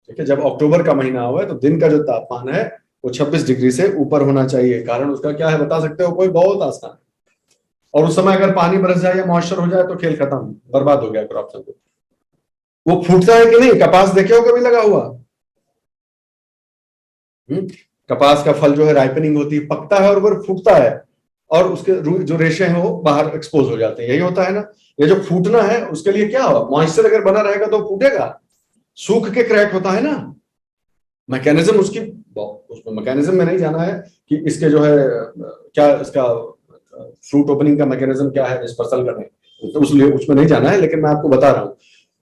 ठीक है, जब अक्टूबर का महीना हुआ है तो दिन का जो तापमान है वो 26 डिग्री से ऊपर होना चाहिए। कारण उसका क्या है बता सकते हो कोई? बहुत आसान है। और उस समय अगर पानी बरस जाए या मॉइस्चर हो जाए तो खेल खत्म, बर्बाद हो गया क्रॉप सब। वो फूटता है कि नहीं? कपास देखे हो कभी लगा हुआ? कपास का फल जो है राइपनिंग होती है, पकता है और वो फूटता है, और उसके जो रेशे हैं वो बाहर एक्सपोज हो जाते हैं, यही होता है ना। ये जो फूटना है उसके लिए क्या हो, मॉइस्चर अगर बना रहेगा तो फूटेगा, सूख के क्रैक होता है ना। मैकेनिज्म उसकी, उसमें मैकेनिज्म में नहीं जाना है कि इसके जो है क्या इसका फ्रूट ओपनिंग का मैकेनिज्म क्या है डिस्पर्सल करने, तो उसमें नहीं जाना है, लेकिन मैं आपको बता रहा हूं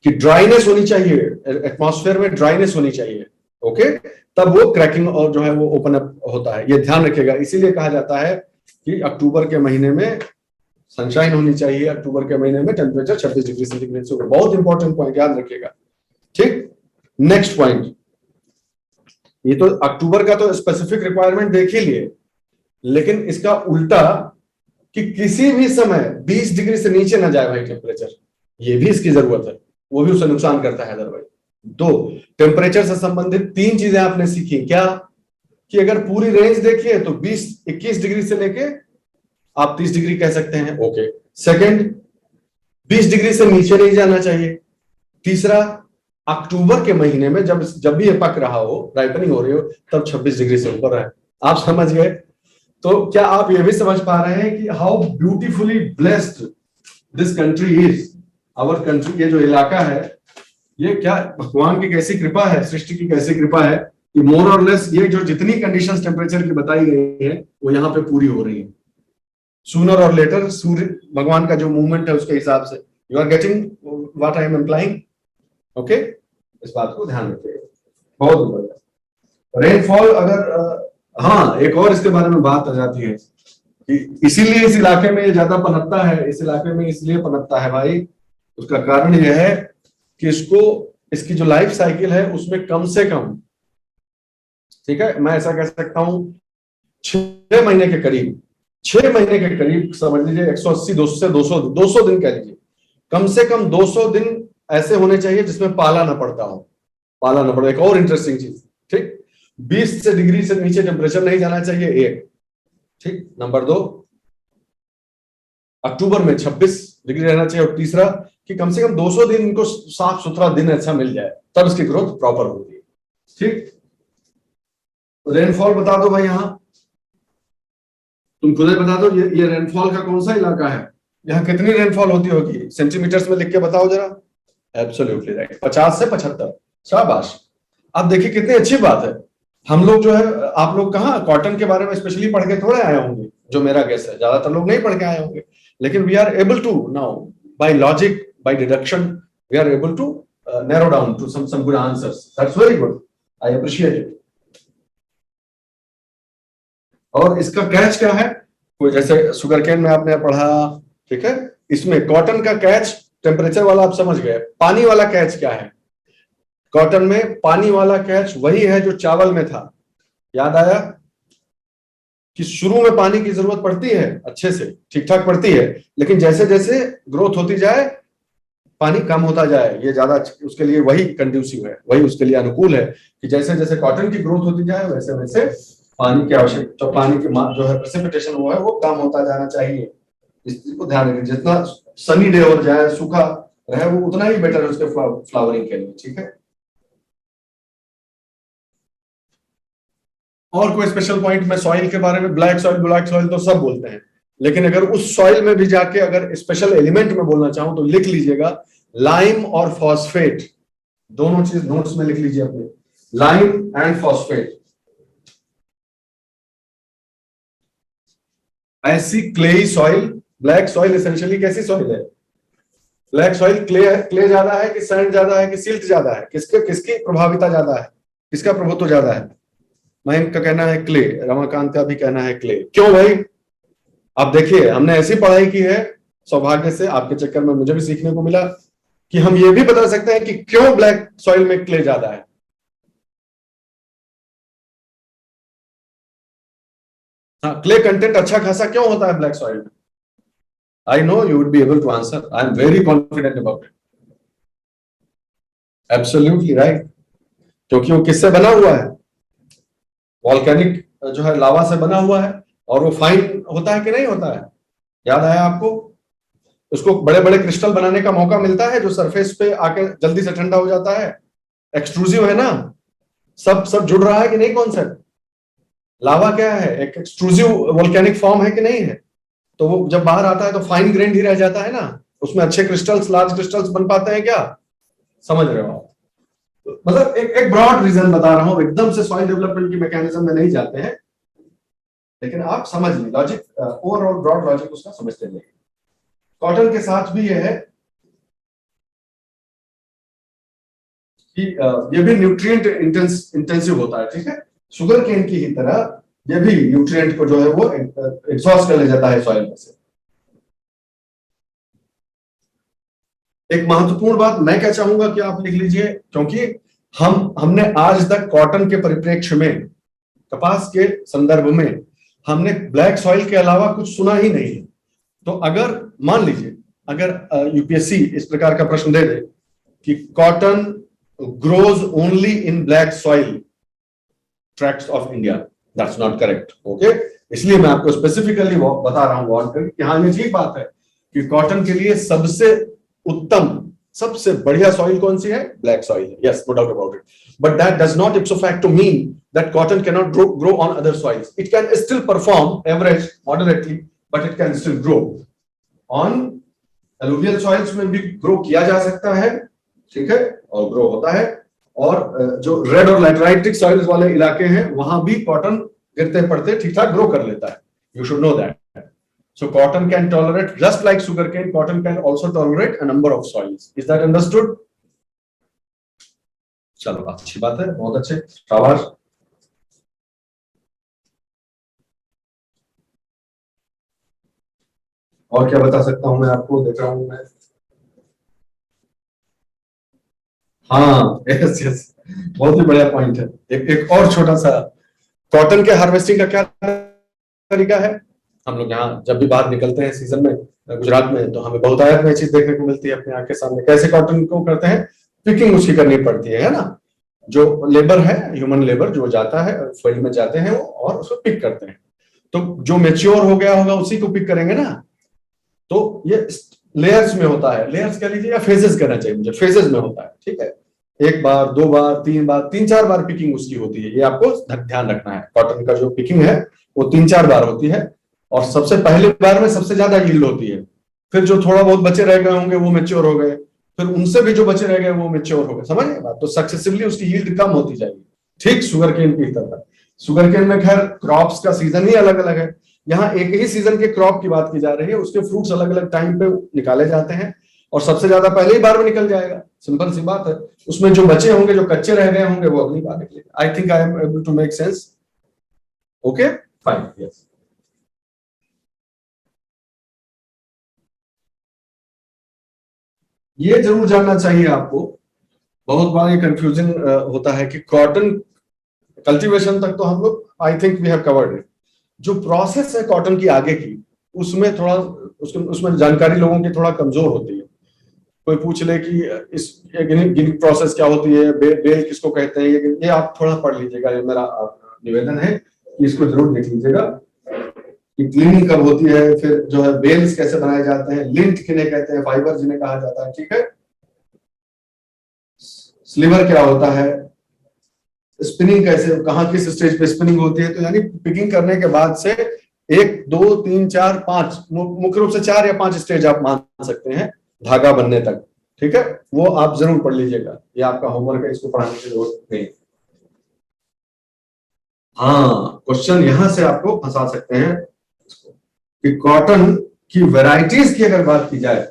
कि ड्राइनेस होनी चाहिए, एटमॉस्फेयर में ड्राइनेस होनी चाहिए, ओके, तब वो क्रैकिंग और जो है वो ओपन अप होता है, ये ध्यान रखिएगा। इसीलिए कहा जाता है कि अक्टूबर के महीने में सनशाइन होनी चाहिए, अक्टूबर के महीने में टेम्परेचर 26 डिग्री सेंटीग्रेड से ऊपर। बहुत इंपॉर्टेंट पॉइंट याद रखिएगा, ठीक। नेक्स्ट पॉइंट, ये तो अक्टूबर का तो स्पेसिफिक रिक्वायरमेंट देख ही लिए, लेकिन इसका उल्टा कि किसी भी समय 20 डिग्री से नीचे ना जाए भाई टेम्परेचर, ये भी इसकी जरूरत है, वो भी उसे नुकसान करता है अदरवाइज। दो, टेम्परेचर से संबंधित 3 चीजें आपने सीखी, क्या? कि अगर पूरी रेंज देखिए तो 21 डिग्री से लेके आप 30 डिग्री कह सकते हैं, ओके। सेकंड, 20 डिग्री से नीचे नहीं जाना चाहिए। तीसरा, अक्टूबर के महीने में जब भी ये पक रहा हो, राइपनिंग हो रही हो, तब 26 डिग्री से ऊपर है। आप समझ गए? तो क्या आप ये भी समझ पा रहे हैं कि how beautifully blessed this country is, our country, ये जो इलाका है, ये क्या भगवान की कैसी कृपा है, सृष्टि की कैसी कृपा है कि मोर और लेस ये जो जितनी कंडीशंस टेम्परेचर की बताई गई है वो यहाँ पे पूरी हो रही है। सूनर और लेटर सूर्य भगवान का जो मूवमेंट है उसके हिसाब से, you are getting what I am implying, okay. इस बात को ध्यान रखिएगा, बहुत बढ़िया। रेनफॉल, अगर हाँ एक और इसके बारे में बात आ जाती है कि इसीलिए इस इलाके में ज्यादा पनपता है, इस इलाके में इसलिए पनपता है भाई, उसका कारण यह है कि इसकी जो लाइफ साइकिल है उसमें कम से कम, ठीक है, मैं ऐसा कह सकता हूं 6 महीने के करीब, 6 महीने के करीब समझ लीजिए, 180 200 दिन कह लीजिए, कम से कम 200 दिन ऐसे होने चाहिए जिसमें पाला ना पड़ता हो, पाला ना पड़े। एक और इंटरेस्टिंग चीज, ठीक, 20 से डिग्री से नीचे टेम्परेचर नहीं जाना चाहिए, एक, ठीक। नंबर 2, अक्टूबर में 26 डिग्री रहना चाहिए, और तीसरा कि कम से कम 200 दिन इनको साफ सुथरा दिन अच्छा मिल जाए, तब इसकी ग्रोथ प्रॉपर होती है, ठीक। रेनफॉल बता दो भाई, यहां तुम खुद ही बता दो, ये रेनफॉल का कौन सा इलाका है, यहाँ कितनी रेनफॉल होती होगी, सेंटीमीटर्स में लिख के बताओ जरा। एब्सोल्युटली राइट, 50 से 75, शाबाश। अब देखिए कितनी अच्छी बात है, हम लोग जो है, आप लोग कहाँ कॉटन के बारे में स्पेशली पढ़ के थोड़े आए होंगे, जो मेरा गेस है ज्यादातर लोग नहीं पढ़ के आए होंगे, लेकिन we are able to now by logic, by deduction, we are able to narrow down to some good answers. That's very good. I appreciate it. और इसका कैच क्या है, कोई जैसे शुगर केन में आपने पढ़ा, ठीक है, इसमें कॉटन का कैच टेम्परेचर वाला आप समझ गए, पानी वाला कैच क्या है? कॉटन में पानी वाला कैच वही है जो चावल में था। याद आया कि शुरू में पानी की जरूरत पड़ती है, अच्छे से ठीक ठाक पड़ती है, लेकिन जैसे जैसे ग्रोथ होती जाए पानी कम होता जाए, ये ज्यादा उसके लिए वही कंड्यूसिव है, वही उसके लिए अनुकूल है कि जैसे जैसे कॉटन की ग्रोथ होती जाए वैसे वैसे पानी की आवश्यक, तो पानी की जो है प्रेसिपिटेशन वो है वो कम होता जाना चाहिए। इस चीज को ध्यान रखें, जितना सनी डे हो जाए, सूखा रहे, वो उतना ही बेटर है उसके फ्लावरिंग के लिए, ठीक है। और कोई स्पेशल पॉइंट में सॉइल के बारे में, ब्लैक सॉइल तो सब बोलते हैं, लेकिन अगर उस सॉइल में भी जाके अगर स्पेशल एलिमेंट में बोलना चाहूं तो लिख लीजिएगा लाइम और फॉस्फेट, दोनों चीज नोट्स में लिख लीजिए अपने, लाइम एंड फॉस्फेट। ऐसी clayey soil, black soil essentially कैसी सॉइल है? ब्लैक सॉइल क्ले ज्यादा है कि सैंड ज्यादा है कि सिल्ट ज्यादा है? किसकी प्रभाविता ज्यादा है, किसका प्रभुत्व ज्यादा है? मयंक का कहना है क्ले, रमाकांत का भी कहना है क्ले। क्यों भाई? आप देखिए हमने ऐसी पढ़ाई की है, सौभाग्य से आपके चक्कर में मुझे भी सीखने को मिला कि हम ये भी बता सकते हैं कि क्यों ब्लैक सॉइल में क्ले ज्यादा है। हाँ, क्ले कंटेंट अच्छा खासा क्यों होता है ब्लैक सॉइल में? I know you would be able to answer, I am very confident about it. Absolutely right, क्योंकि वो किससे बना हुआ है? वॉल्केनिक जो है लावा से बना हुआ है, और वो फाइन होता है कि नहीं होता है? याद आया आपको? उसको बड़े बड़े क्रिस्टल बनाने का मौका मिलता है जो सरफेस पे आके जल्दी से ठंडा हो जाता है, एक्सट्रूसिव है ना, सब जुड़ रहा है कि नहीं कॉन्सेप्ट? लावा क्या है? एक एक्सट्रूसिव वोल्केनिक फॉर्म है कि नहीं है? तो वो जब बाहर आता है तो फाइन ग्रेन ही रह जाता है ना, उसमें अच्छे क्रिस्टल्स, लार्ज क्रिस्टल्स बन पाते हैं क्या? समझ रहे हो आप? मतलब एक ब्रॉड रीजन बता रहा हूं, एकदम से सॉइल डेवलपमेंट की मैकेनिज्म में नहीं जाते हैं, लेकिन आप समझ ली लॉजिक, ओवरऑल ब्रॉड लॉजिक उसका समझते हैं। कॉटन के साथ भी ये है कि ये भी न्यूट्रिएंट इंटेंसिव होता है, ठीक है, शुगर केन की ही तरह ये भी न्यूट्रिएंट को जो है वो एग्जॉस्ट कर ले जाता है सॉइल में से। एक महत्वपूर्ण बात मैं क्या चाहूंगा कि आप लिख लीजिए, क्योंकि हमने आज तक कॉटन के परिप्रेक्ष्य में, कपास के संदर्भ में हमने ब्लैक सॉइल के अलावा कुछ सुना ही नहीं है। तो अगर मान लीजिए अगर यूपीएससी इस प्रकार का प्रश्न दे दे कि cotton grows only in black soil tracts of India, that's not correct, okay. इसलिए मैं आपको स्पेसिफिकली बता रहा हूं वार्न करके कि हाँ ये ठीक बात है कि कॉटन के लिए सबसे उत्तम, सबसे बढ़िया सॉइल कौन सी है? Black soil, yes, no doubt about it, but that does not ipso facto mean that cotton cannot grow on other soils. It can still perform average moderately, but it can still grow on alluvial soils में भी grow किया जा सकता है, ठीक है, और grow होता है। और जो रेड और लैटेराइटिक सॉइल्स वाले इलाके हैं वहां भी कॉटन गिरते पड़ते ठीक ठाक ग्रो कर लेता है। You should know that. So cotton can tolerate, just like sugarcane, cotton can also tolerate a number of soils. Is that understood? चलो अच्छी बात है, बहुत अच्छे, शाबाश। और क्या बता सकता हूं मैं आपको, देख रहा हूं मैं, हाँ यस यस, बहुत ही बढ़िया पॉइंट है। एक और छोटा सा, कॉटन के हार्वेस्टिंग का क्या तरीका है? हम लोग यहाँ जब भी बाहर निकलते हैं सीजन में गुजरात में, तो हमें बहुत आयत में चीज देखने को मिलती है अपने आंख के सामने। कैसे कॉटन को करते हैं? पिकिंग उसकी करनी पड़ती है ना, जो लेबर है, ह्यूमन लेबर जो जाता है फील्ड में जाते हैं वो और उसको पिक करते हैं, तो जो मेच्योर हो गया होगा उसी को पिक करेंगे ना। तो ये लेयर्स में होता है, लेयर्स कह लीजिए या फेजेस कहना चाहिए मुझे, फेजेस में होता है, ठीक है। एक बार, दो बार, तीन बार, तीन चार बार पिकिंग उसकी होती है, ये आपको ध्यान रखना है। कॉटन का जो पिकिंग है वो तीन चार बार होती है, और सबसे पहले बार में सबसे ज्यादा यील्ड होती है, फिर जो थोड़ा बहुत बचे रह गए होंगे वो मेच्योर हो गए, फिर उनसे भी जो बचे रह गए वो मेच्योर हो गए, समझ गए बात? तो सक्सेसिवली उसकी यील्ड कम होती जाएगी, ठीक शुगर केन की तरह। शुगर केन में खैर क्रॉप्स का सीजन ही अलग अलग है, यहाँ एक ही सीजन के क्रॉप की बात की जा रही है, उसके फ्रूट्स अलग अलग टाइम पे निकाले जाते हैं, और सबसे ज्यादा पहले ही बार में निकल जाएगा, सिंपल सी बात है। उसमें जो बचे होंगे, जो कच्चे रह गए होंगे, वो अगली बार निकलेगा। I think I am able to make sense. Okay fine, yes. ये जरूर जानना चाहिए आपको, बहुत बार ये कंफ्यूजन होता है कि कॉटन कल्टीवेशन तक तो हम लोग I think we have covered it. जो प्रोसेस है कॉटन की आगे की, उसमें थोड़ा उसमें जानकारी लोगों की थोड़ा कमजोर होती है। कोई पूछ ले कि इस गिनिंग प्रोसेस क्या होती है, बेल किसको कहते हैं, ये आप थोड़ा पढ़ लीजिएगा। ये मेरा निवेदन है कि इसको जरूर देख लीजिएगा कि क्लीनिंग कब होती है, फिर जो है बेल्स कैसे बनाए जाते हैं, लिंट किन्हें कहते हैं, फाइबर जिन्हें कहा जाता है, ठीक है। स्लीवर क्या होता है, स्पिनिंग कैसे, कहाँ किस स्टेज पे स्पिनिंग होती है। तो यानी पिकिंग करने के बाद से 1 2 3 4 5 मुख्य रूप से 4 या 5 स्टेज आप मान सकते हैं धागा बनने तक, ठीक है। वो आप जरूर पढ़ लीजिएगा, ये आपका होमवर्क है, इसको पढ़ाने की जरूरत नहीं। हाँ, क्वेश्चन यहां से आपको फंसा सकते हैं कि कॉटन की वैरायटीज की अगर बात की जाए,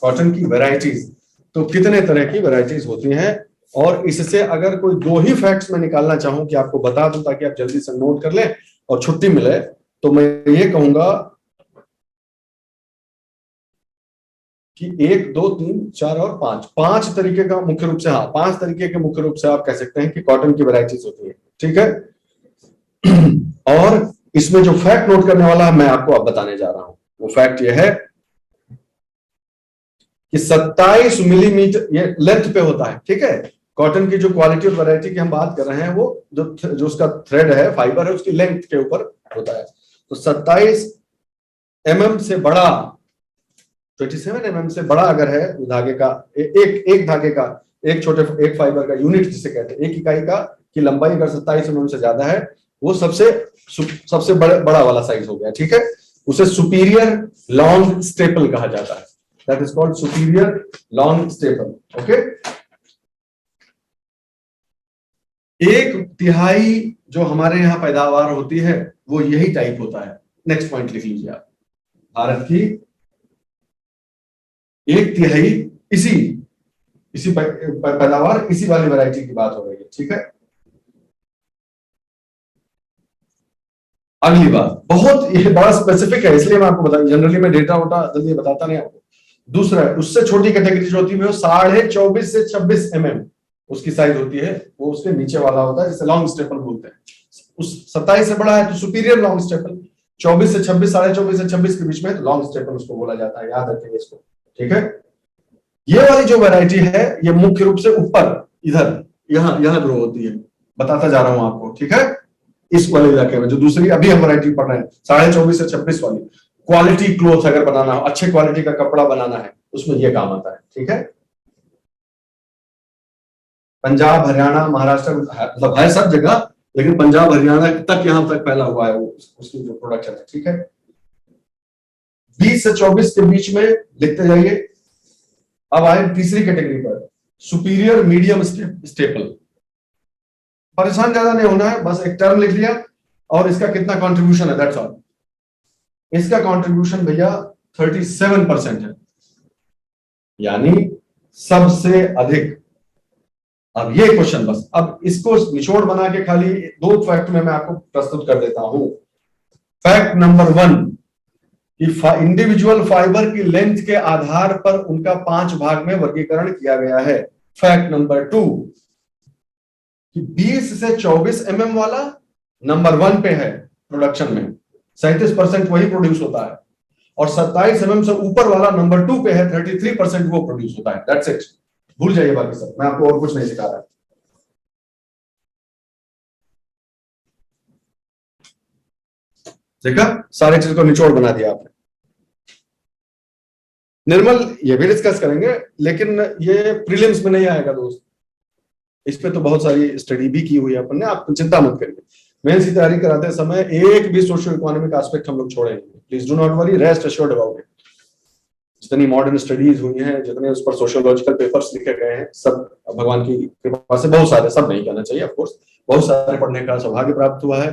कॉटन की वैरायटीज तो कितने तरह की वैरायटीज होती हैं। और इससे अगर कोई 2 ही फैक्ट्स में निकालना चाहूं कि आपको बता दूं ताकि आप जल्दी से नोट कर लें और छुट्टी मिले, तो मैं ये कहूंगा कि 1 2 3 4 और 5 तरीके का मुख्य रूप से, हाँ 5 तरीके के मुख्य रूप से आप कह सकते हैं कि कॉटन की वैरायटीज होती है, ठीक है। और इसमें जो फैक्ट नोट करने वाला है मैं आपको अब बताने जा रहा हूं, वो फैक्ट ये है कि 27 मिलीमीटर ये लेंथ पे होता है, ठीक है। कॉटन की जो क्वालिटी और वैरायटी की हम बात कर रहे हैं, वो जो उसका थ्रेड है, फाइबर है, उसकी लेंथ के ऊपर होता है। तो 27 mm से बड़ा, 27 mm से बड़ा अगर है धागे का, एक धागे का, एक फाइबर का यूनिट जिसे कहते हैं, एक इकाई का की लंबाई अगर 27 mm से ज्यादा है, वो सबसे बड़ा वाला साइज हो गया, ठीक है। उसे सुपीरियर लॉन्ग स्टेपल कहा जाता है। That is called superior long staple, okay. 1/3 जो हमारे यहाँ पैदावार होती है वो यही टाइप होता है। नेक्स्ट पॉइंट लिख लीजिए आप, भारत की 1/3 इसी पैदावार, इसी वाली वैरायटी की बात हो रही है, ठीक है। अगली बात, बहुत ये बड़ा स्पेसिफिक है, इसलिए मैं आपको बता, जनरली मैं डेटा वोटा जल्दी बताता नहीं आपको। दूसरा, उससे छोटी कैटेगरी जो होती है वो 24.5 से 26 mm उसकी साइज होती है, वो उसके नीचे वाला होता है, जिसे लॉन्ग स्टेपल बोलते हैं। उस 27 से बड़ा है तो सुपीरियर लॉन्ग स्टेपल, 24 से 26, 24.5 से 26 के बीच में लॉन्ग स्टेपल उसको बोला जाता है, याद रखिएगा इसको, ठीक है। ये वाली जो वैरायटी है ये मुख्य रूप से ऊपर इधर यहां ग्रो होती है, बताता जा रहा हूं आपको, ठीक है। इस वाले इलाके में जो दूसरी अभी हम वैरायटी पढ़ रहे हैं 24.5 से 26 वाली, क्वालिटी क्लोथ अगर बनाना हो, अच्छे क्वालिटी का कपड़ा बनाना है, उसमें यह काम आता है, ठीक है। पंजाब, हरियाणा, महाराष्ट्र, मतलब है सब जगह, लेकिन पंजाब हरियाणा तक यहां तक फैला हुआ है उसकी जो प्रोडक्शन है, ठीक है। 20 से 24 के बीच में लिखते जाइए। अब आए तीसरी कैटेगरी पर, सुपीरियर मीडियम स्टेपल। परेशान ज्यादा नहीं होना है, बस एक टर्म लिख लिया और इसका कितना कंट्रीब्यूशन है, दैट्स ऑल। इसका कंट्रीब्यूशन भैया 37% है, यानी सबसे अधिक। अब ये क्वेश्चन, बस अब इसको निचोड़ बना के खाली 2 फैक्ट में मैं आपको प्रस्तुत कर देता हूं। फैक्ट नंबर 1 कि इंडिविजुअल फाइबर की लेंथ के आधार पर उनका 5 भाग में वर्गीकरण किया गया है। फैक्ट नंबर 2 कि 20 से 24 mm वाला नंबर 1 पे है प्रोडक्शन में, 37% वही प्रोड्यूस होता है, और 27 mm से ऊपर वाला नंबर 2 पे है, 33% वो प्रोड्यूस होता है। दैट्स इट, भूल जाइए बाकी सब, मैं आपको और कुछ नहीं सिखा रहा। देखा, सारी चीज को निचोड़ बना दिया आपने। निर्मल ये भी डिस्कस करेंगे, लेकिन ये प्रीलिम्स में नहीं आएगा दोस्त, इस पे तो बहुत सारी स्टडी भी की हुई है अपन ने, आप चिंता मत करिए। मेंस की तैयारी कराते समय एक भी सोशल इकोनॉमिक एस्पेक्ट हम लोग छोड़ेंगे, please do not worry, rest assured about it. जितनी मॉडर्न स्टडीज हुई हैं, जितने उस पर सोशियोलॉजिकल पेपर्स लिखे गए हैं, सब भगवान की कृपा से, बहुत सारे, सब नहीं कहना चाहिए ऑफ कोर्स, बहुत सारे पढ़ने का सौभाग्य प्राप्त हुआ है।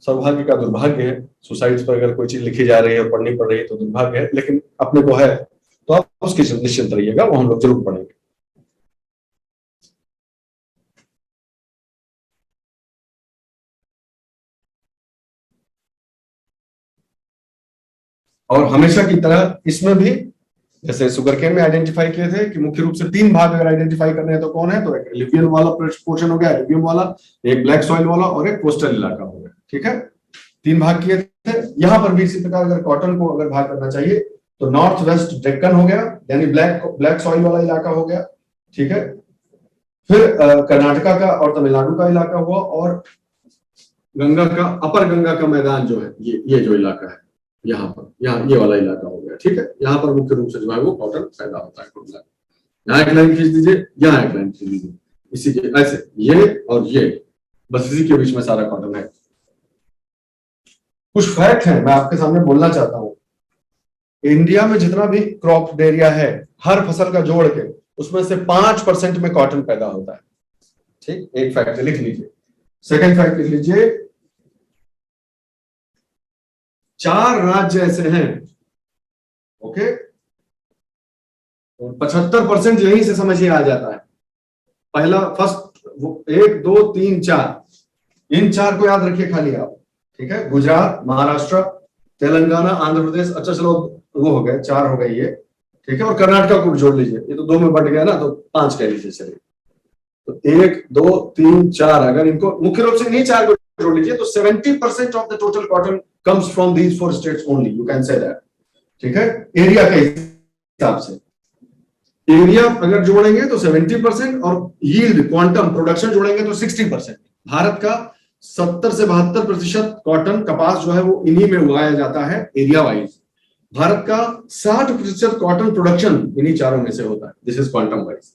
सौभाग्य का दुर्भाग्य है, सुसाइड्स पर अगर कोई चीज लिखी जा रही है और पढ़नी पड़ रही है तो दुर्भाग्य है, लेकिन अपने को है तो आप उसकी निश्चिंत रहिएगा, वो हम लोग जरूर पढ़ेंगे। और हमेशा की तरह इसमें भी जैसे शुगर केन में आइडेंटिफाई किए थे कि मुख्य रूप से 3 भाग अगर आइडेंटिफाई करने हैं तो कौन है, तो एक एलुवियल वाला पोर्शन हो गया, एलुवियम वाला, एक ब्लैक सॉइल वाला और एक कोस्टल इलाका हो गया। ठीक है, 3 भाग किए थे। यहां पर भी इसी प्रकार अगर कॉटन को अगर भाग करना चाहिए तो नॉर्थ वेस्ट डेक्कन हो गया, यानी ब्लैक सॉइल वाला इलाका हो गया। ठीक है, फिर कर्नाटका का और तमिलनाडु का इलाका हुआ, और गंगा का, अपर गंगा का मैदान जो है, ये जो इलाका है यहाँ पर, यहाँ ये वाला इलाका हो गया। ठीक है, यहाँ पर मुख्य रूप से जो है वो कॉटन पैदा होता है। यहाँ एक लाइन खींच दीजिए, यहाँ एक लाइन खींच दीजिए, इसी के ऐसे ये और ये, बस इसी के बीच में सारा कॉटन है। कुछ फैक्ट है मैं आपके सामने बोलना चाहता हूं। इंडिया में जितना भी क्रॉप एरिया है, हर फसल का जोड़ के, उसमें से 5% में कॉटन पैदा होता है। ठीक, एक फैक्ट लिख लीजिए। सेकंड फैक्ट लिख लीजिए, 4 राज्य ऐसे हैं, ओके, 75% यहीं से समझिए आ जाता है। पहला फर्स्ट 1 2 3 4, इन 4 को याद रखिए खाली आप। ठीक है, गुजरात, महाराष्ट्र, तेलंगाना, आंध्र प्रदेश, अच्छा चलो वो हो गए, 4 हो गए ये। ठीक है, और कर्नाटक को भी जोड़ लीजिए, ये तो 2 में बट गया ना, तो 5 कह लीजिए। चलिए, तो 1 2 3 4, अगर इनको मुख्य रूप से इन्हीं 4 को जोड़ लीजिए तो 70% of the total cotton comes from these 4 states only, you can say that. ठीक है, एरिया के हिसाब से एरिया अगर जोड़ेंगे तो 70%, और यील्ड, क्वांटम, प्रोडक्शन जोड़ेंगे तो 60%। भारत का 70 से 72% कॉटन, कपास जो है वो इन्हीं में उगाया जाता है एरिया वाइज। भारत का 60% कॉटन प्रोडक्शन इन्हीं 4 में से होता है। This is quantum wise.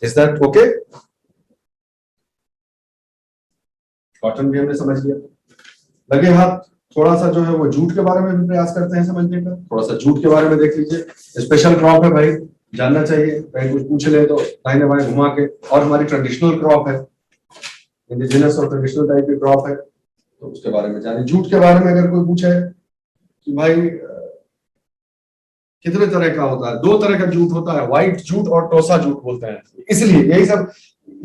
Is that okay? Cotton भी हमने समझ लिया। लगे हाथ थोड़ा सा जो है वो जूट के बारे में भी प्रयास करते हैं समझने का। थोड़ा सा जूट के बारे में देख लीजिए। स्पेशल क्रॉप है भाई, जानना चाहिए, कहीं कुछ पूछ ले तो दाहिने बाएं घुमा के। और हमारी ट्रेडिशनल क्रॉप है, इंडिजिनस और ट्रेडिशनल टाइप की क्रॉप है, तो उसके बारे में जानिए। जूट के बारे में अगर कोई पूछे कि भाई कितने तरह का होता है, 2 तरह का जूट होता है, व्हाइट जूट और टोसा जूट बोलते हैं। इसलिए यही सब,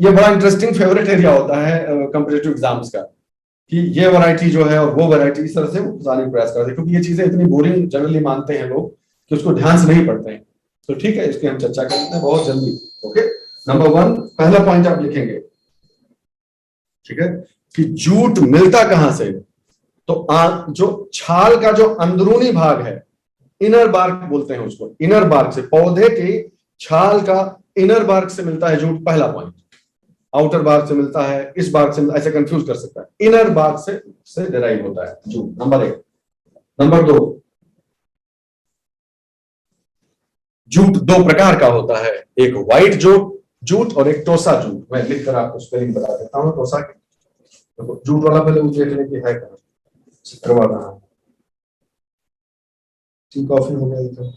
ये बड़ा इंटरेस्टिंग फेवरेट एरिया होता है कंपिटिटिव एग्जाम्स का, कि ये वैरायटी जो है और वो वैरायटी, इस तरह से वो बताने का प्रयास करते हैं, क्योंकि ये चीजें इतनी बोरिंग जनरली मानते हैं लोग कि उसको ध्यान से नहीं पढ़ते हैं। तो ठीक है, इसकी हम चर्चा करते हैं बहुत जल्दी। ओके, नंबर 1 पहला पॉइंट आप लिखेंगे, ठीक है, कि जूट मिलता कहां से। तो जो छाल का जो अंदरूनी भाग है, इनर बार्क बोलते हैं उसको, इनर बार्क से, पौधे के छाल का इनर बार्क से मिलता है जूट, पहला पॉइंट। आउटर बार्क से मिलता है, इस बार्क से, ऐसे कंफ्यूज कर सकता है। इनर बार्क से डिराइव होता है जूट, नंबर 1। नंबर 2, जूट 2 प्रकार का होता है, एक व्हाइट जूट और एक टोसा जूट। मैं लिखकर आपको स्पेलिंग बता देता हूं टोसा की। तो जूट वाला पहले वो देखने की है कहां, चित्रवा कहां, टी कॉफी हो गया तो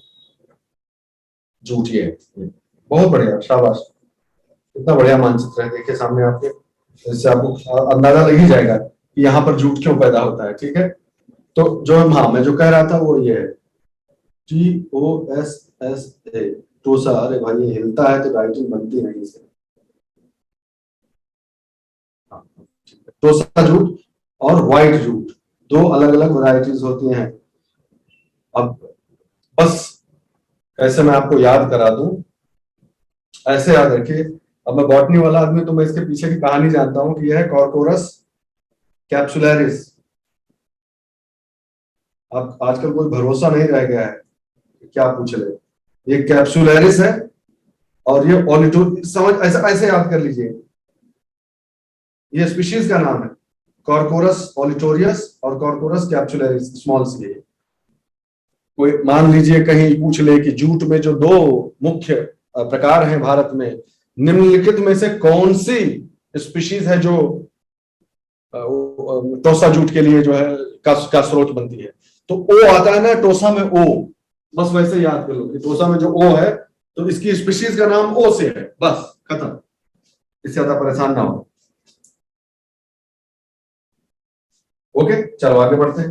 जूट ये है। बहुत बढ़िया, शाबाश, इतना बढ़िया मानचित्र है, देखिए सामने आपके, इससे आपको अंदाजा लग ही जाएगा कि यहाँ पर जूट क्यों पैदा होता है। ठीक है, तो जो हाँ मैं जो कह रहा था वो ये है, TOSSA, टोसा। अरे भाई ये हिलता है तो राइटिंग बनती नहीं इसे। टोसा जूट और व्हाइट जूट 2 अलग अलग वैरायटीज होती हैं। अब बस कैसे मैं आपको याद करा दूं, ऐसे याद रखिए। अब मैं बॉटनी वाला आदमी, तो मैं इसके पीछे की कहानी जानता हूं कि यह है कॉर्कोरस कैप्सुलैरिस। अब आजकल कोई भरोसा नहीं रह गया है, क्या पूछ ले, ये कैप्सुलैरिस है और ये ओलिटो, समझ, ऐसा ऐसे याद कर लीजिए, ये स्पीशीज का नाम है, कॉर्कोरस ओलिटोरियस और कॉर्कोरस कैप्सुलैरिस, स्मॉल सी। कोई मान लीजिए कहीं पूछ ले कि जूट में जो 2 मुख्य प्रकार हैं भारत में, निम्नलिखित में से कौन सी स्पीशीज है जो टोसा जूट के लिए जो है का स्रोत बनती है, तो ओ आता है ना टोसा में, ओ, बस वैसे याद कर लो कि टोसा में जो ओ है तो इसकी स्पीशीज का नाम ओ से है, बस खत्म, इससे ज्यादा परेशान ना हो। ओके, चलो आगे बढ़ते हैं।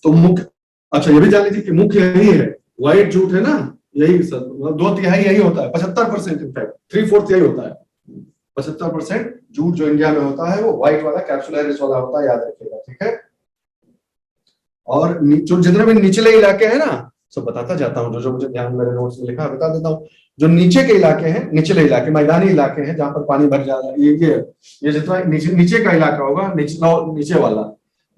तो मुख्य, अच्छा ये भी जान लीजिए कि मुख्य यही है, व्हाइट जूट है ना, यही सर 2/3 यही होता है, 75% इनफैक्ट 3/4 यही होता है। 75% जूट जो इंडिया में होता है वो व्हाइट वाला कैप्सुलरिस वाला होता है, याद रखिएगा, ठीक है। और जो जितने भी निचले इलाके हैं ना, सब बताता जाता हूँ, जो जो मुझे ध्यान मेरे नोट्स में लिखा है बता देता हूँ। जो नीचे के इलाके हैं, निचले इलाके, मैदानी इलाके हैं जहां पर पानी भर जा रहा है, ये जितना नीचे नीचे का इलाका होगा, निचला नीचे वाला,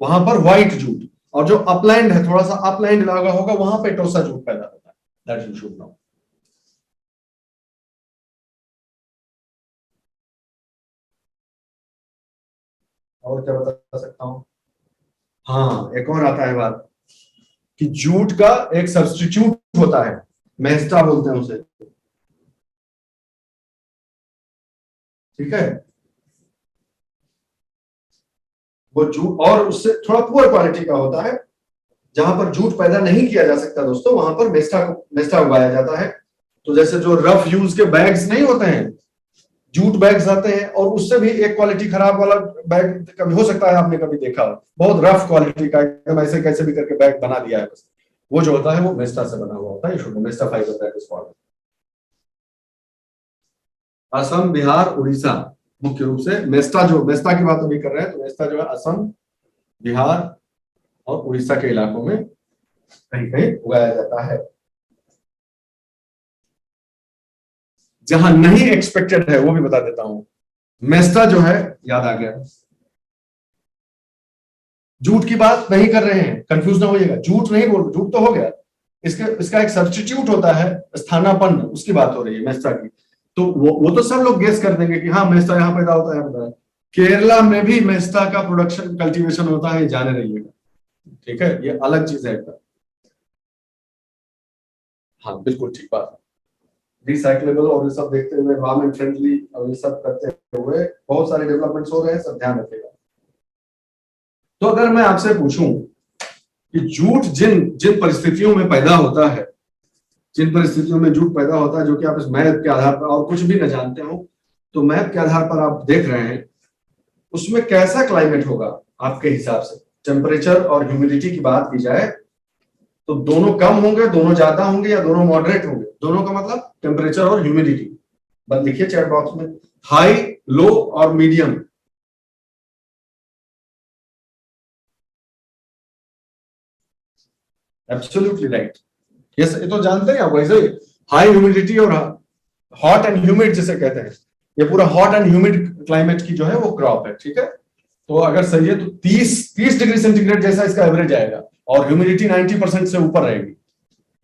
वहां पर व्हाइट जूट। और जो अपलैंड है, थोड़ा सा अपलैंड इलाका होगा, वहां पे टोसा जूट पैदा होता है, दैट यू शुड नो। और क्या बता सकता हूँ? हाँ, एक और आता है बात कि जूट का एक सब्स्टिट्यूट होता है, मेस्टा बोलते हैं उसे, ठीक है। वो जूट और उससे थोड़ा पुअर क्वालिटी का होता है, जहां पर जूट पैदा नहीं किया जा सकता दोस्तों, वहां पर मेस्टा उगाया जाता है। तो जैसे जो रफ यूज के बैग्स नहीं होते हैं, जूट बैग्स आते हैं, और उससे भी एक क्वालिटी खराब वाला बैग कभी हो सकता है आपने कभी देखा हो, बहुत रफ क्वालिटी का, एकदम ऐसे कैसे भी करके बैग बना दिया है बस, वो जो होता है वो मेस्टा से बना हुआ होता है, should mesta fibre that is called. Assam, Bihar, Orissa, मुख्य रूप से मेस्टा, जो मेस्टा की बात अभी कर रहे हैं, तो मेस्टा जो है असम, बिहार और उड़ीसा के इलाकों में कहीं कहीं उगाया जाता है। जहां नहीं एक्सपेक्टेड है वो भी बता देता हूं। मेस्टा जो है, याद आ गया, जूट की बात नहीं कर रहे हैं, कंफ्यूज ना होइएगा, जूट नहीं बोल, जूट तो हो गया, इसका एक सब्स्टिट्यूट होता है, स्थानापन्न, उसकी बात हो रही है मेस्टा की। तो वो तो सब लोग गेस कर देंगे कि हाँ मेस्टा यहाँ पैदा होता है, होता है। केरला में भी मेस्टा का प्रोडक्शन कल्टीवेशन होता है, जाने रहिएगा, ठीक है, ये अलग चीज है एकदम। हाँ बिल्कुल ठीक बात है, रिसाइक्लेबल और ये सब देखते हुए, एनवायरमेंट फ्रेंडली और ये सब करते हुए बहुत सारे डेवलपमेंट्स हो रहे हैं, सब ध्यान रखिएगा। तो अगर मैं आपसे पूछूं कि जूट जिन जिन परिस्थितियों में पैदा होता है, जिन परिस्थितियों में जूट पैदा होता है, जो कि आप इस मैप के आधार पर और कुछ भी न जानते हो, तो मैप के आधार पर आप देख रहे हैं, उसमें कैसा क्लाइमेट होगा आपके हिसाब से? टेम्परेचर और ह्यूमिडिटी की बात की जाए तो दोनों कम होंगे, दोनों ज्यादा होंगे, या दोनों मॉडरेट होंगे? दोनों का मतलब टेम्परेचर और ह्यूमिडिटी, बस लिखिए चैट बॉक्स में, हाई, लो और मीडियम। एब्सोल्युटली राइट, ये तो जानते हैं आप, वैसे हाई ह्यूमिडिटी और हॉट एंड ह्यूमिड जिसे कहते हैं, ये पूरा हॉट एंड ह्यूमिड क्लाइमेट की जो है वो क्रॉप है, ठीक है। तो अगर सही है तो 30 डिग्री सेंटीग्रेड जैसा इसका एवरेज आएगा, और ह्यूमिडिटी 90% से ऊपर रहेगी,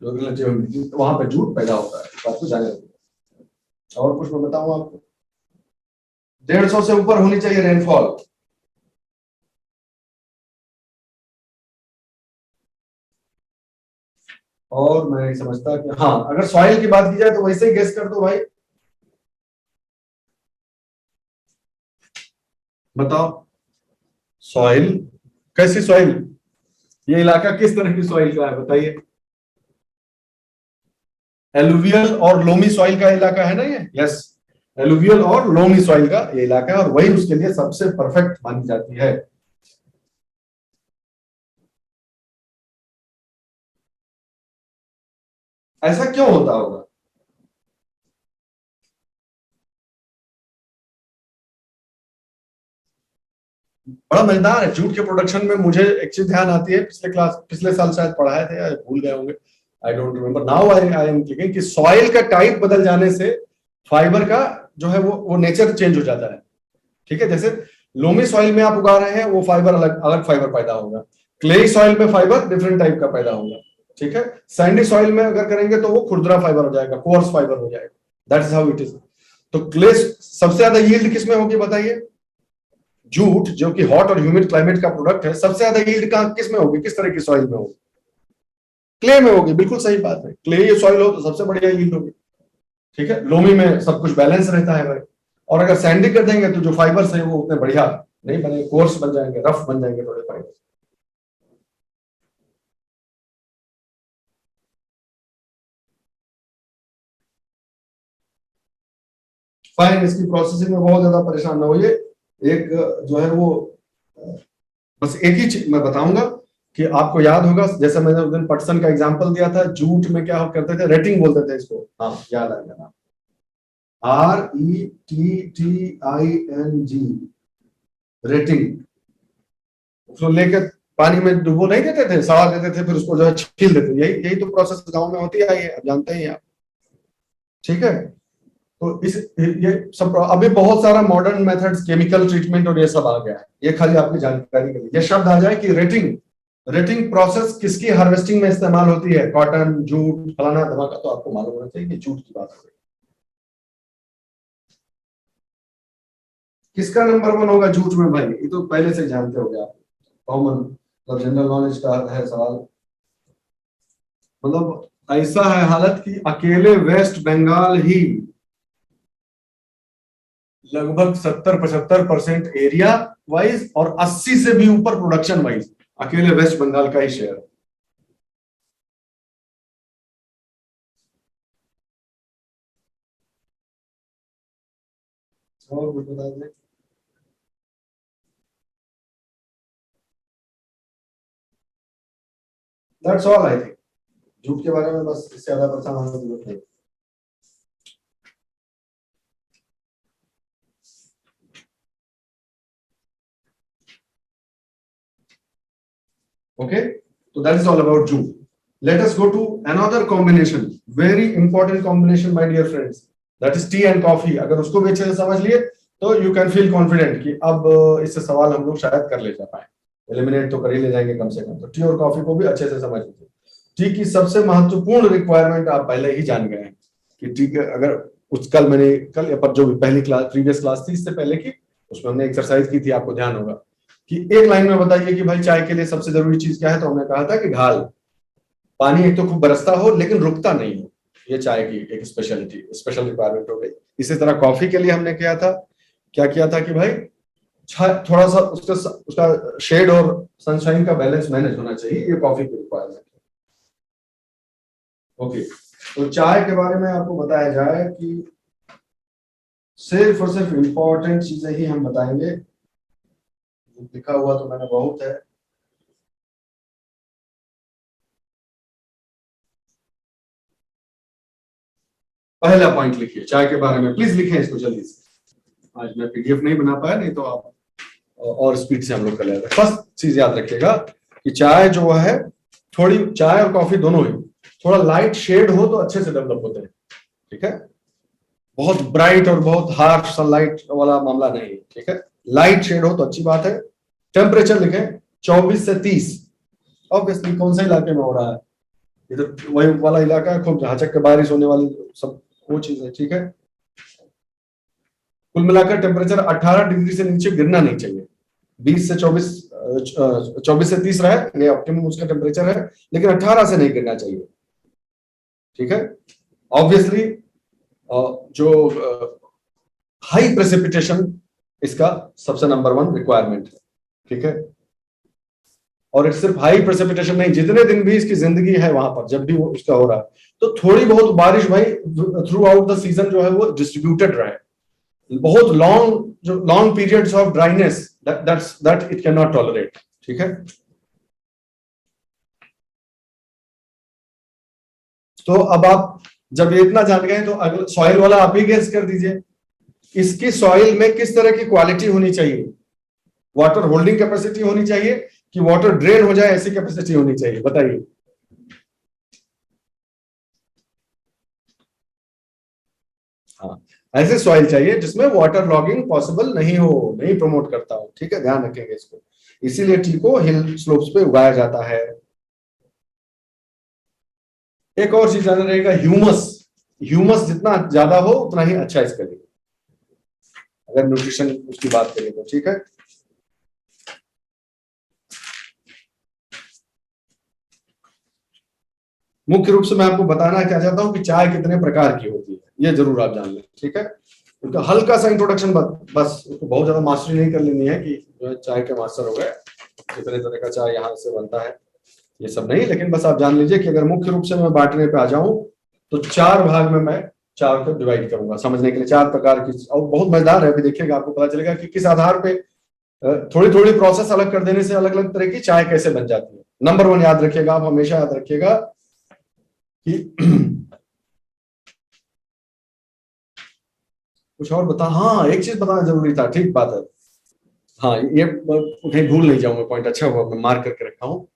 जो रिलेटिव ह्यूमिडिटी, तो वहां पे जूट पैदा होता है, बात तो जाने रखिए। और कुछ मैं बताऊं आपको? 150 से ऊपर होनी चाहिए रेनफॉल। और मैं नहीं समझता कि, हाँ अगर सॉइल की बात की जाए तो वैसे ही गेस कर दो भाई, बताओ। सॉइल, कैसी सॉइल? ये इलाका किस तरह की सॉइल का है बताइए? एलुवियल और लोमी सॉइल का इलाका है ना ये, यस, एलुवियल और लोमी सॉइल का ये इलाका है, और वही उसके लिए सबसे परफेक्ट मानी जाती है। ऐसा क्यों होता होगा? बड़ा मजेदार है जूट के प्रोडक्शन में, मुझे एक चीज ध्यान आती है, पिछले साल शायद पढ़ाए थे या भूल गए होंगे, I don't remember now, I am thinking कि सॉइल का टाइप बदल जाने से फाइबर का जो है वो नेचर चेंज हो जाता है, ठीक है। जैसे लोमी सॉइल में आप उगा रहे हैं, वो फाइबर अलग अलग फाइबर पैदा होगा, क्ले सॉइल में फाइबर डिफरेंट टाइप का पैदा होगा, ठीक है। सैंडी सॉइल में अगर करेंगे तो वो खुरदरा फाइबर हो जाएगा, कोर्स फाइबर हो जाएगा, that is how it is. तो क्ले सबसे ज्यादा यील्ड किसमें होगी बताइए? जूट जो कि हॉट और ह्यूमिड क्लाइमेट का प्रोडक्ट है, सबसे ज्यादा यील्ड कहां किसमें होगी, किस तरह की सॉइल में होगी? क्ले में होगी, बिल्कुल सही बात है, क्ले ये सॉइल हो तो सबसे बढ़िया यील्ड होगी, ठीक है। लोमी में सब कुछ बैलेंस रहता है भाई, और अगर सैंडी कर देंगे तो जो फाइबर्स है वो उतने बढ़िया नहीं बनेंगे, कोर्स बन जाएंगे, रफ बन जाएंगे थोड़े फाइबर। फाइन, इसकी प्रोसेसिंग में बहुत ज्यादा परेशान ना होइए, एक जो है वो बस एक ही चीज मैं बताऊंगा कि आपको याद होगा, जैसे मैंने उस दिन पटसन का एग्जांपल दिया था, जूट में क्या करते थे, रेटिंग बोलते थे इसको। हाँ याद आ गया, RETTING, रेटिंग। उसको लेकर पानी में डुबो नहीं देते थे, सड़ा देते थे, फिर उसको जो है छील देते, यही यही तो प्रोसेस गांव में होती आई है, आप जानते हैं आप। ठीक है, तो इस ये सब अभी बहुत सारा मॉडर्न मेथड्स, केमिकल ट्रीटमेंट और ये सब आ गया है, ये खाली आपकी जानकारी के लिए। ये शब्द आ जाए कि रेटिंग, रेटिंग प्रोसेस किसकी हार्वेस्टिंग में इस्तेमाल होती है, कॉटन, जूट, फलाना धमाका, तो आपको मालूम होना चाहिए कि जूट की बात हो रही है। किसका नंबर वन होगा जूट में भाई, ये तो पहले से जानते हो आप, कॉमन मतलब जनरल नॉलेज का है सवाल। मतलब ऐसा है हालत कि अकेले वेस्ट बंगाल ही लगभग 70-75% एरिया वाइज और 80 से भी ऊपर प्रोडक्शन वाइज अकेले वेस्ट बंगाल का ही शेयर। और कुछ बता दें? That's all I think, jute के बारे में बस, इससे ज्यादा परेशान होने की जरूरत नहीं। Okay, so that is all about jute. Let us go to another combination, very important combination my dear friends, that is tea and coffee। अगर उसको भी अच्छे से समझ लिए तो you can feel confident कि अब इससे सवाल हम लोग शायद कर ले जा पाए, एलिमिनेट तो कर ही ले जाएंगे कम से कम। तो टी और कॉफी को भी अच्छे से समझ लीजिए। टी की सबसे महत्वपूर्ण रिक्वायरमेंट आप पहले ही जान गए हैं कि टी अगर कुछ कल मैंने कल या पर जो भी पहली क्लास, प्रीवियस क्लास थी इससे पहले की, उसमें हमने एक्सरसाइज की थी, आपको ध्यान होगा कि एक लाइन में बताइए कि भाई चाय के लिए सबसे जरूरी चीज क्या है, तो हमने कहा था कि ढाल, पानी एक तो खूब बरसता हो लेकिन रुकता नहीं हो, ये चाय की एक स्पेशलिटी, स्पेशल रिक्वायरमेंट हो गई। इसी तरह कॉफी के लिए हमने किया था, क्या किया था कि भाई थोड़ा सा उसका उसका शेड और सनशाइन का बैलेंस मैनेज होना चाहिए, ये कॉफी की रिक्वायरमेंट है। ओके, तो चाय के बारे में आपको बताया जाए कि सिर्फ और सिर्फ इंपॉर्टेंट चीजें ही हम बताएंगे, लिखा हुआ तो मैंने बहुत है। पहला पॉइंट लिखिए चाय के बारे में, प्लीज लिखें इसको जल्दी से। आज मैं पीडीएफ नहीं बना पाया, नहीं तो आप और स्पीड से हम लोग कर लेते। फर्स्ट चीज याद रखिएगा कि चाय जो है, थोड़ी चाय और कॉफी दोनों ही थोड़ा लाइट शेड हो तो अच्छे से डेवलप होते हैं। ठीक है, बहुत ब्राइट और बहुत हार्श सनलाइट वाला मामला नहीं। ठीक है, लाइट शेड हो तो अच्छी बात है। टेम्परेचर लिखें 24 से 30। ऑब्वियसली कौन से इलाके में हो रहा है, ये तो वही वाला इलाका है, खूब झाचक के बारिश होने वाली सब वो चीज है। ठीक है, कुल मिलाकर टेम्परेचर 18 डिग्री से नीचे गिरना नहीं चाहिए। 20 से 24, 24 से 30 रहे, ये ऑप्टिमम उसका टेम्परेचर है, लेकिन 18 से नहीं गिरना चाहिए। ठीक है, ऑब्वियसली जो हाई प्रेसिपिटेशन इसका सबसे नंबर वन रिक्वायरमेंट है। ठीक है, और सिर्फ हाई प्रेसिपिटेशन नहीं, जितने दिन भी इसकी जिंदगी है वहां पर, जब भी वो उसका हो रहा है, तो थोड़ी बहुत बारिश भाई थ्रू आउट द सीजन जो है वो डिस्ट्रीब्यूटेड रहे। बहुत लॉन्ग, जो long periods of dryness, that it can not tolerate. ठीक है, तो अब आप जब ये इतना जान गए तो अगला सॉइल वाला आप ही गेस कर दीजिए, इसकी सॉइल में किस तरह की क्वालिटी होनी चाहिए। वाटर होल्डिंग कैपेसिटी होनी चाहिए कि वाटर ड्रेन हो जाए ऐसी कैपेसिटी होनी चाहिए, बताइए। हाँ, ऐसे सॉइल चाहिए जिसमें वाटर लॉगिंग पॉसिबल नहीं हो, नहीं प्रमोट करता हो। ठीक है, ध्यान रखेंगे इसको, इसीलिए टी को हिल स्लोप्स पे उगाया जाता है। एक और चीज जाना रहेगा, ह्यूमस। ह्यूमस जितना ज्यादा हो उतना ही अच्छा इसके लिए, अगर न्यूट्रिशन उसकी बात करें तो। ठीक है, मुख्य रूप से मैं आपको बताना क्या चाहता हूं कि चाय कितने प्रकार की होती है, ये जरूर आप जान लें। ठीक है, उनका हल्का सा इंट्रोडक्शन, बस उसको बहुत ज्यादा मास्टरी नहीं कर लेनी है कि जो है चाय के मास्टर हो गए, कितने तरह का चाय यहाँ से बनता है, ये सब नहीं। लेकिन बस आप जान लीजिए कि अगर मुख्य रूप से मैं बांटने पे आ जाऊं तो 4 भाग में मैं चार को डिवाइड करूंगा समझने के लिए, चार प्रकार की। और बहुत मजेदार है, अभी देखिएगा आपको पता चलेगा कि किस आधार पे थोड़ी थोड़ी प्रोसेस अलग कर देने से अलग अलग तरह की चाय कैसे बन जाती है। नंबर वन याद रखिएगा, आप हमेशा याद रखिएगा कि कुछ और बता, हाँ एक चीज बताना जरूरी था, ठीक बात है। हाँ ये कहीं भूल नहीं जाऊंगा पॉइंट, अच्छा हुआ मैं मार्क करके रखा हूँ।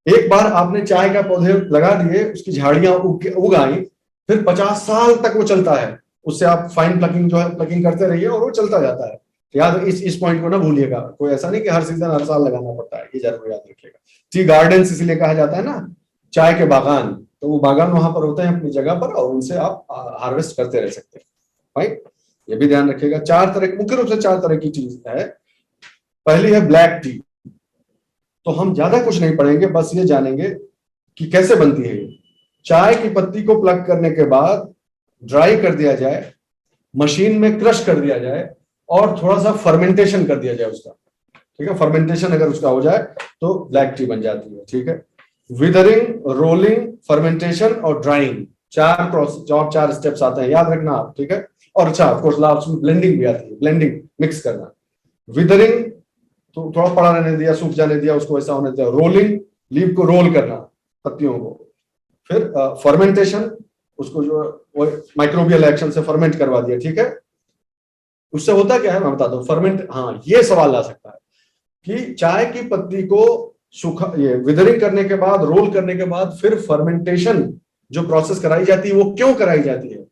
एक बार आपने चाय का पौधे लगा दिए, उसकी झाड़ियां उग आई, फिर 50 साल तक वो चलता है। उससे आप फाइन प्लकिंग जो है प्लकिंग करते रहिए और वो चलता जाता है। याद इस पॉइंट को ना भूलिएगा, कोई ऐसा नहीं कि हर सीजन हर साल लगाना पड़ता है, ये जरूर याद रखिएगा। टी गार्डन इसलिए कहा जाता है ना, चाय के बागान, तो वो बागान वहां पर होते हैं अपनी जगह पर, और उनसे आप हार्वेस्ट करते रह सकते हैं। राइट, ये भी ध्यान रखिएगा। चार तरह, मुख्य रूप से चार तरह की चीज है। पहली है ब्लैक टी, तो हम ज्यादा कुछ नहीं पढ़ेंगे, बस ये जानेंगे कि कैसे बनती है ये। चाय की पत्ती को प्लग करने के बाद ड्राई कर दिया जाए, मशीन में क्रश कर दिया जाए, और थोड़ा सा फर्मेंटेशन कर दिया जाए उसका। ठीक है, फर्मेंटेशन अगर उसका हो जाए तो ब्लैक टी बन जाती है। ठीक है, विदरिंग, रोलिंग, फर्मेंटेशन और ड्राइंग, चार प्रोसेस, जो चार स्टेप्स आते हैं, याद रखना आप। ठीक है, और अच्छा ऑफ कोर्स लास्ट में ब्लेंडिंग भी आती है, ब्लेंडिंग मिक्स करना। विदरिंग तो थोड़ा पड़ा रहने दिया, सूख जाने दिया उसको, ऐसा होने दिया। रोलिंग, लीव को रोल करना, पत्तियों को। फिर फर्मेंटेशन, उसको जो माइक्रोबियल एक्शन से फर्मेंट करवा दिया। ठीक है, उससे होता क्या है मैं बताता हूँ। फर्मेंट, हाँ ये सवाल आ सकता है कि चाय की पत्ती को सूखा, ये विदरिंग करने के बाद, रोल करने के बाद, फिर फर्मेंटेशन जो प्रोसेस कराई जाती है वो क्यों कराई जाती है?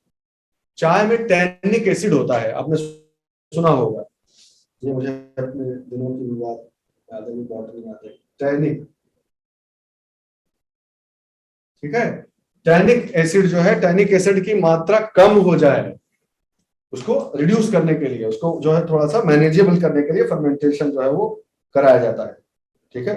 चाय में टैनिक एसिड होता है, आपने सुना होगा। ये मुझे अपने दिनों की बात याद है, बॉटल में आते हैं टैनिक। ठीक है, टैनिक एसिड जो है, टैनिक एसिड की मात्रा कम हो जाए, उसको रिड्यूस करने के लिए, उसको जो है थोड़ा सा मैनेजेबल करने के लिए फर्मेंटेशन जो है वो कराया जाता है। ठीक है,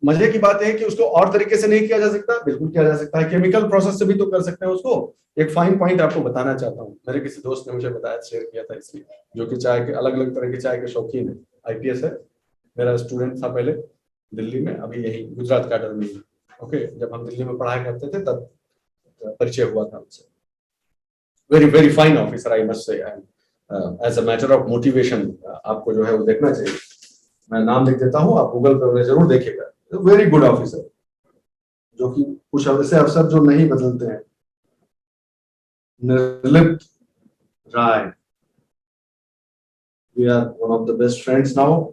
मजे की बात है कि उसको और तरीके से नहीं किया जा सकता, बिल्कुल किया जा सकता है, केमिकल प्रोसेस से भी तो कर सकते हैं उसको। एक फाइन पॉइंट आपको बताना चाहता हूँ, मेरे किसी दोस्त ने मुझे बताया, शेयर किया था इसलिए, जो कि चाय के अलग अलग तरह की चाय के शौकीन है, आईपीएस है, मेरा स्टूडेंट था पहले दिल्ली में, अभी यही गुजरात अकेडमी में। ओके, जब हम दिल्ली में पढ़ाई करते थे तब परिचय हुआ था उनसे। Very very fine officer, I must say. As a matter of motivation आपको जो है वो देखना चाहिए। मैं नाम लिख देता हूँ, आप गूगल पर जरूर देखिएगा। वेरी गुड ऑफिसर, जो कि कुछ ऐसे अफसर जो नहीं बदलते हैं। Nirlipt Rai, we are one of the best friends now.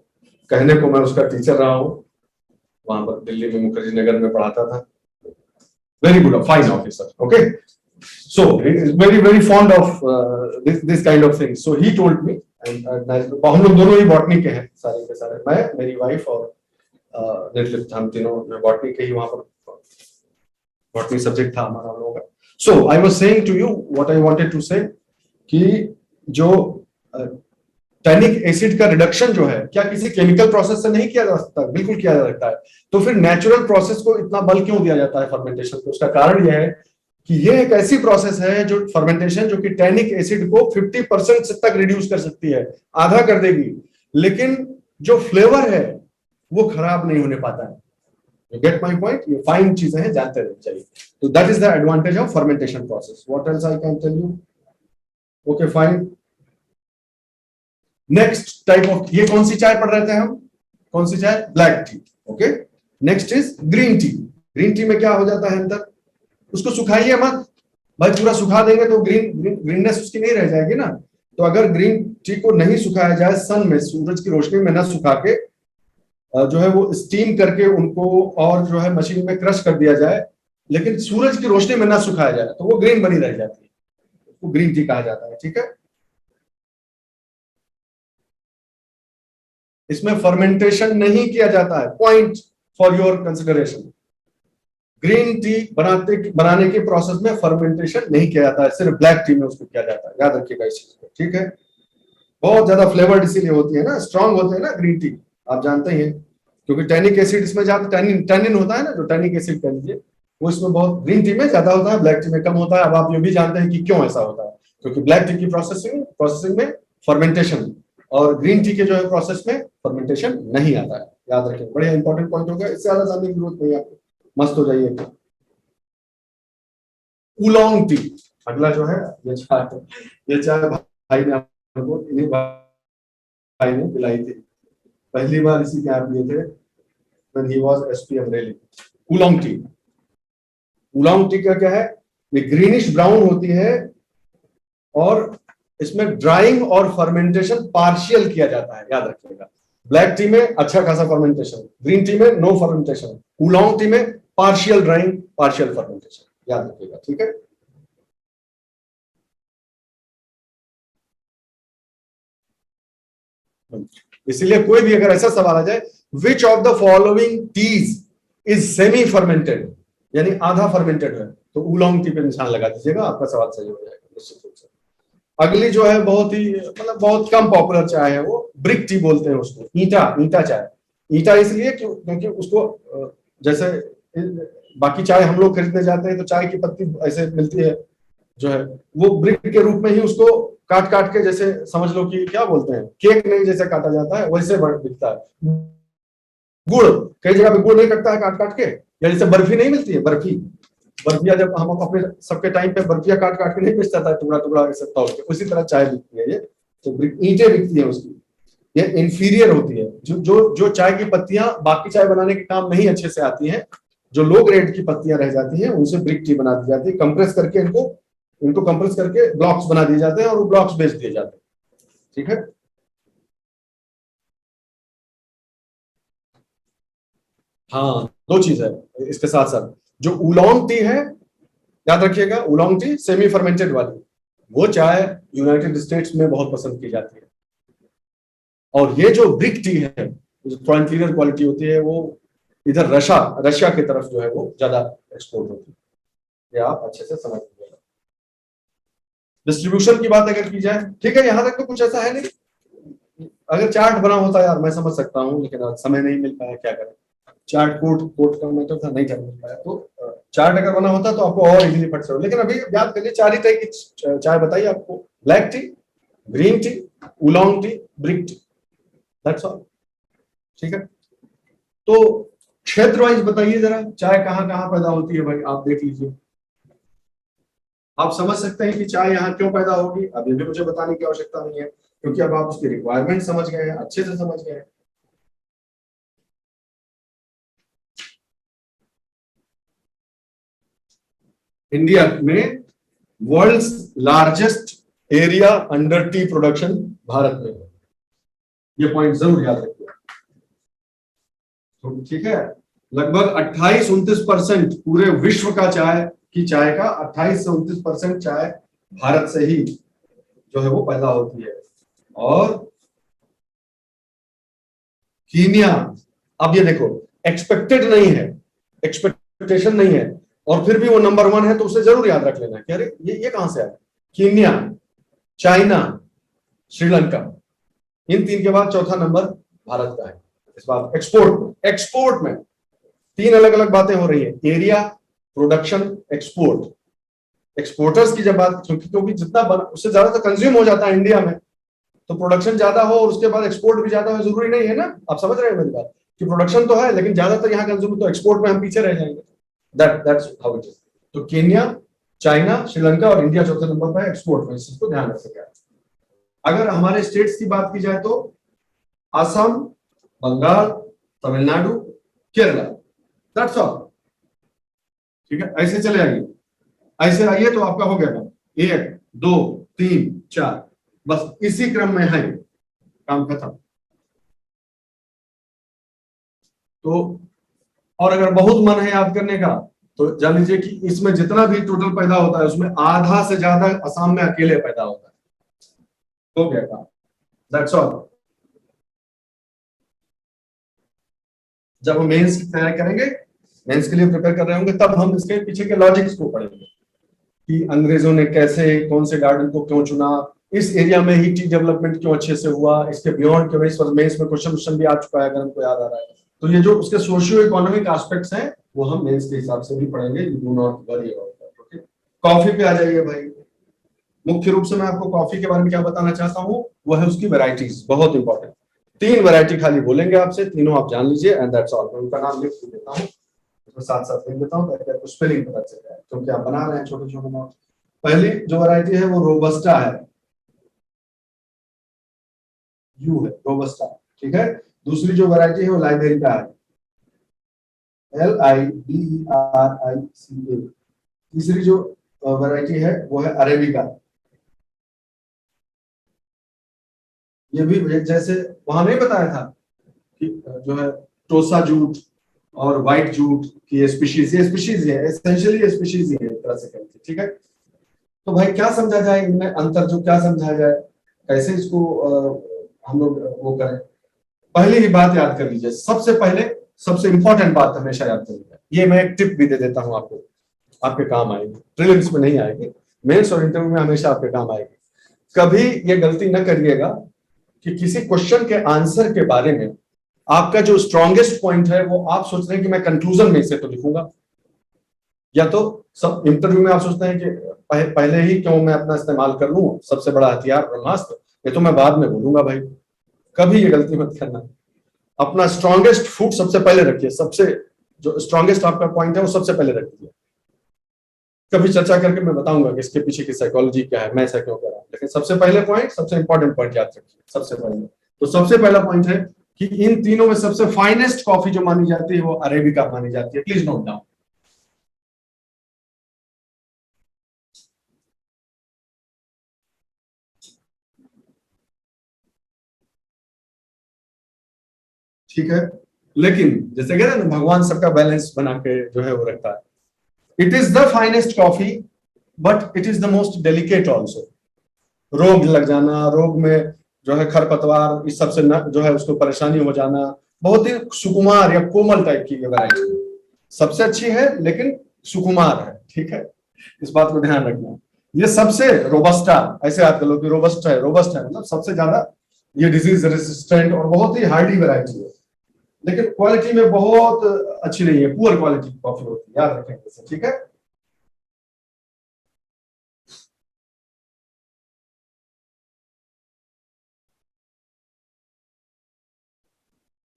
कहने को मैं उसका टीचर रहा हूँ, वहां पर दिल्ली में मुखर्जी नगर में पढ़ाता था। Very good, fine officer. Okay, so he is very very fond of this kind of things, so he told me, and हम लोग दोनों ही बॉटनी के हैं, सारे के सारे, मैं, मेरी वाइफ और निर्लिप्त, हम तीनों बॉटनी के ही, वहां पर बॉटनी सब्जेक्ट था हमारा हम लोगों का। So I was saying to you what I wanted to say, कि जो टैनिक एसिड का रिडक्शन जो है, क्या किसी केमिकल प्रोसेस से नहीं किया जा सकता? बिल्कुल किया जा सकता है। तो फिर नेचुरल प्रोसेस को इतना बल क्यों दिया जाता है फर्मेंटेशन को? उसका कारण यह है कि ये एक ऐसी प्रोसेस है जो फर्मेंटेशन, जो कि टैनिक एसिड को 50% तक रिड्यूस कर सकती है, आधा कर देगी, लेकिन जो फ्लेवर है वो खराब नहीं होने पाता है। You get my point? ये फाइन चीजें हैं, जानते रहना चाहिए। तो that is the advantage of fermentation process. What else I can tell you? Okay fine. Next type of, ये कौन सी चाय पढ़ रहे थे हम? कौन सी चाय? Black T. Okay, next is green tea. Green tea में क्या हो जाता है अंदर? उसको सुखाइए मत भाई, पूरा सुखा देंगे तो ग्रीननेस उसकी नहीं रह जाएगी ना। तो अगर ग्रीन टी को नहीं सुखाया जाए, सन में, सूरज की रोशनी में ना सुखा के, जो है वो स्टीम करके उनको, और जो है मशीन में क्रश कर दिया जाए, लेकिन सूरज की रोशनी में ना सुखाया जाए, तो वो ग्रीन बनी रह जाती है, वो ग्रीन टी कहा जाता है। ठीक है, इसमें फर्मेंटेशन नहीं किया जाता है, point for your consideration. Green tea बनाने के प्रोसेस में फर्मेंटेशन नहीं किया जाता है, सिर्फ ब्लैक टी में उसको किया जाता है, याद रखिएगा इस चीज को। ठीक है, बहुत ज्यादा फ्लेवर्ड इसीलिए होती है ना, स्ट्रांग होते हैं ना ग्रीन टी, आप जानते ही हैं, क्योंकि टैनिक एसिड इसमें ज्यादा, टैनिन होता है ना, जो टैनिक एसिड कह लीजिए, वो इसमें बहुत, ग्रीन टी में ज्यादा होता है, ब्लैक टी में कम होता है। अब आप ये भी जानते हैं कि क्यों ऐसा होता है, क्योंकि ब्लैक टी की प्रोसेसिंग में फर्मेंटेशन, और ग्रीन टी के जो है प्रोसेस में फर्मेंटेशन नहीं आता है, याद रखें। बढ़िया इंपॉर्टेंट पॉइंट हो गया, इससे ज्यादा जानने की जरूरत नहीं है आपको, मस्त हो जाइए। Oolong tea. अगला जो है ये चाय भाई ने हमको, इन्हीं भाई ने पिलाई थी, पहली बार इसी के यहाँ पिए थे when he was SP Amreli. Oolong tea, oolong tea का क्या है, ये ग्रीनिश ब्राउन होती है और इसमें ड्राइंग और फर्मेंटेशन पार्शियल किया जाता है, याद रखिएगा। ब्लैक टी में अच्छा खासा फर्मेंटेशन, ग्रीन टी में नो फर्मेंटेशन, उलोंग टी में पार्शियल ड्राइंग पार्शियल फर्मेंटेशन, याद रखिएगा, ठीक है। इसलिए कोई भी अगर ऐसा सवाल आ जाए, which of the following teas is semi fermented, यानी आधा फर्मेंटेड है, तो उलोंग टी पे निशान लगा दीजिएगा, आपका सवाल सही हो जाएगा निश्चित रूप से। अगली जो है बहुत ही मतलब बहुत कम पॉपुलर चाय है, वो ब्रिक टी बोलते हैं उसको, ईंटा चाय। ईंटा इसलिए क्योंकि उसको जैसे बाकी चाय हम लोग खरीदने जाते हैं तो चाय की पत्ती ऐसे मिलती है, जो है वो ब्रिक के रूप में ही उसको काट काट के, जैसे समझ लो कि क्या बोलते हैं, केक नहीं जैसे काटा जाता है वैसे बिकता है। गुड़, कई जगह पे गुड़ नहीं कटता है काट काट के, या जैसे बर्फी नहीं मिलती है, बर्फिया जब हम अपने सबके टाइम पे बर्फिया काट काट के नहीं बेचता था टुकड़ा टुकड़ा ऐसे तौल के, उसी तरह चाय बिकती है ये, तो ईंटें बिकती है उसकी, ये इंफीरियर होती है। जो चाय की पत्तियां बाकी चाय बनाने के काम नहीं अच्छे से आती हैं, जो लो ग्रेड की पत्तियां रह जाती हैं, उनसे ब्रिक टी बना दी जाती है, कंप्रेस करके इनको कंप्रेस करके ब्लॉक्स बना दिए जाते हैं और वो ब्लॉक्स बेच दिए जाते हैं, ठीक है। हाँ, दो चीज है इसके साथ साथ, जो उलोंग टी है, याद रखिएगा, उलोंग टी सेमी फर्मेंटेड वाली, वो चाय यूनाइटेड स्टेट्स में बहुत पसंद की जाती है, और ये जो ब्रिक टी है, जो थोड़ा इंफीरियर क्वालिटी होती है, वो इधर रशिया की तरफ जो है वो ज्यादा एक्सपोर्ट होती है, ये आप अच्छे से समझ लीजिएगा। डिस्ट्रीब्यूशन की बात अगर की जाए, ठीक है, यहां तक तो कुछ ऐसा है नहीं। अगर चार्ट बना होता यार मैं समझ सकता हूँ, लेकिन आज समय नहीं मिल पाया, क्या करें, चार्ट कोट का मैटर था, नहीं मिल पाया, तो चार्ट अगर बना होता तो आपको और इजीली पढ़ सकते, लेकिन अभी याद करिए 4 ही टाइप की चाय बताइए आपको, black T, green tea, oolong tea, brick T, that's all, ठीक है। तो क्षेत्र वाइज बताइए जरा, चाय कहाँ कहाँ पैदा होती है भाई, आप देख लीजिए, आप समझ सकते हैं कि चाय यहाँ क्यों पैदा होगी। अब ये भी मुझे बताने की आवश्यकता नहीं है, क्योंकि अब आप उसकी रिक्वायरमेंट समझ गए हैं, अच्छे से समझ गए हैं। इंडिया में world's largest area under tea production Bharat में है, ये पॉइंट जरूर याद रखिए, तो ठीक है। लगभग 28-29% पूरे विश्व का चाय का 28 से 29% चाय भारत से ही जो है वो पैदा होती है। और कीनिया, अब ये देखो, एक्सपेक्टेड नहीं है, एक्सपेक्टेशन नहीं है, और फिर भी वो नंबर 1 है, तो उसे जरूर याद रख लेना कि अरे ये कहां से आया। कीनिया, चाइना, श्रीलंका, इन 3 के बाद चौथा नंबर भारत का है इस बात। एक्सपोर्ट में 3 अलग अलग बातें हो रही है, एरिया, प्रोडक्शन, एक्सपोर्ट। एक्सपोर्टर्स की जब बात, क्योंकि जितना उससे ज्यादा तो कंज्यूम हो जाता है इंडिया में, तो प्रोडक्शन ज्यादा हो और उसके बाद एक्सपोर्ट भी ज्यादा हो, जरूरी नहीं है ना, आप समझ रहे हैं मेरी बात, कि प्रोडक्शन तो है लेकिन ज्यादातर यहाँ कंज्यूम, तो एक्सपोर्ट में हम पीछे रह जाएंगे। That's how it is. तो केन्या, चाइना, श्रीलंका और इंडिया चौथे नंबर पर है एक्सपोर्ट में, इस चीज को ध्यान रख सके। अगर हमारे स्टेट्स की बात की जाए तो असम, बंगाल, तमिलनाडु, केरला, दैट्स ऑल, ठीक है। ऐसे चले आइए, ऐसे आइए तो आपका हो गया काम, 1 2 3 4, बस इसी क्रम में है, काम खत्म। तो और अगर बहुत मन है याद करने का, तो जान लीजिए कि इसमें जितना भी टोटल पैदा होता है उसमें आधा से ज्यादा असम में अकेले पैदा होता है, हो गया काम, दैट्स ऑल। जब हम मेंस की तैयारी करेंगे, मेंस के लिए प्रिपेयर कर रहे होंगे, तब हम इसके पीछे के लॉजिक्स को पढ़ेंगे कि अंग्रेजों ने कैसे कौन से गार्डन को क्यों चुना, इस एरिया में ही टी डेवलपमेंट क्यों अच्छे से हुआ, इसके बियॉन्ड के बेस पर मेंस में क्वेश्चन भी आ चुका है अगर हमको याद आ रहा है। तो ये जो उसके सोशियो इकोनॉमिक एस्पेक्ट्स हैं वो हम मेंस के हिसाब से भी पढ़ेंगे, you do not worry about that, okay. Coffee पे आ जाइए भाई। मुख्य रूप से मैं आपको कॉफी के बारे में क्या बताना चाहता हूँ, वो है उसकी वेराइटीज, बहुत इंपॉर्टेंट। 3 वैरायटी खाली बोलेंगे आपसे, तीनों आप जान लीजिए, एंड दैट्स ऑल। मैं उनका नाम लिख देता हूँ, तो साथ साथ लिख देता हूँ ताकि आपको स्पेलिंग पता चल जाए, क्योंकि आप बना रहे हैं छोटे छोटे नोट्स। पहली जो वैरायटी है वो रोबस्टा है, यू है रोबस्टा, ठीक है। दूसरी जो वैरायटी है वो लाइबेरिका है, LIBERICA। तीसरी जो वैरायटी है वो है अरेबिका। ये भी जैसे वहां नहीं बताया था कि जो है टोसा जूट और व्हाइट जूट की ये स्पीशीज है, एसेंशियली स्पीशीज ही है एक तरह से कहते हैं, ठीक है। तो भाई क्या समझा जाए इनमें अंतर, जो क्या समझा जाए, कैसे इसको हम लोग वो करें। पहली ही बात याद कर लीजिए, सबसे पहले सबसे इंपॉर्टेंट बात हमेशा याद करिएगा, ये मैं एक टिप भी दे देता हूं आपको, आपके काम आएगी, प्रीलिम्स में नहीं आएगी, मेंस और इंटरव्यू में हमेशा आपके काम आएगी। कभी ये गलती न करिएगा कि किसी क्वेश्चन के आंसर के बारे में आपका जो स्ट्रॉन्गेस्ट पॉइंट है वो आप सोच रहे हैं कि मैं कंक्लूजन में इसे तो लिखूंगा, या तो सब इंटरव्यू में आप सोचते हैं कि पहले ही क्यों मैं अपना इस्तेमाल कर लूं सबसे बड़ा हथियार ब्रह्मास्त्र, ये तो मैं बाद में बोलूंगा। भाई कभी ये गलती मत करना, अपना स्ट्रॉन्गेस्ट फुट सबसे पहले रखिए, सबसे जो स्ट्रॉन्गेस्ट आपका पॉइंट है वो सबसे पहले रखिए। कभी चर्चा करके मैं बताऊंगा कि इसके पीछे की साइकोलॉजी क्या है, मैं ऐसा क्यों कर रहा हूं, लेकिन सबसे पहले पॉइंट, सबसे इंपॉर्टेंट पॉइंट याद रखिए सबसे पहले। तो सबसे पहला पॉइंट है कि इन तीनों में सबसे फाइनेस्ट कॉफी जो मानी जाती है वो अरेबिका मानी जाती है, प्लीज नोट डाउन। ठीक है, लेकिन जैसे कहते हैं ना भगवान सबका बैलेंस बना के जो है वो रखता है। It is the finest coffee but it is the most delicate also. रोग लग जाना, रोग में जो है खरपतवार इस सबसे जो है उसको परेशानी हो जाना, बहुत ही सुकुमार या कोमल टाइप की ये वैरायटी है, सबसे अच्छी है लेकिन सुकुमार है, ठीक है, इस बात को ध्यान रखना। ये सबसे रोबस्टा, ऐसे याद कर लो कि रोबस्ट है, रोबस्ट है मतलब सबसे ज्यादा ये डिजीज रेसिस्टेंट और बहुत ही हार्डी वैरायटी है, लेकिन क्वालिटी में बहुत अच्छी नहीं है, पुअर क्वालिटी की कॉफी होती है, याद रखेंगे, ठीक है।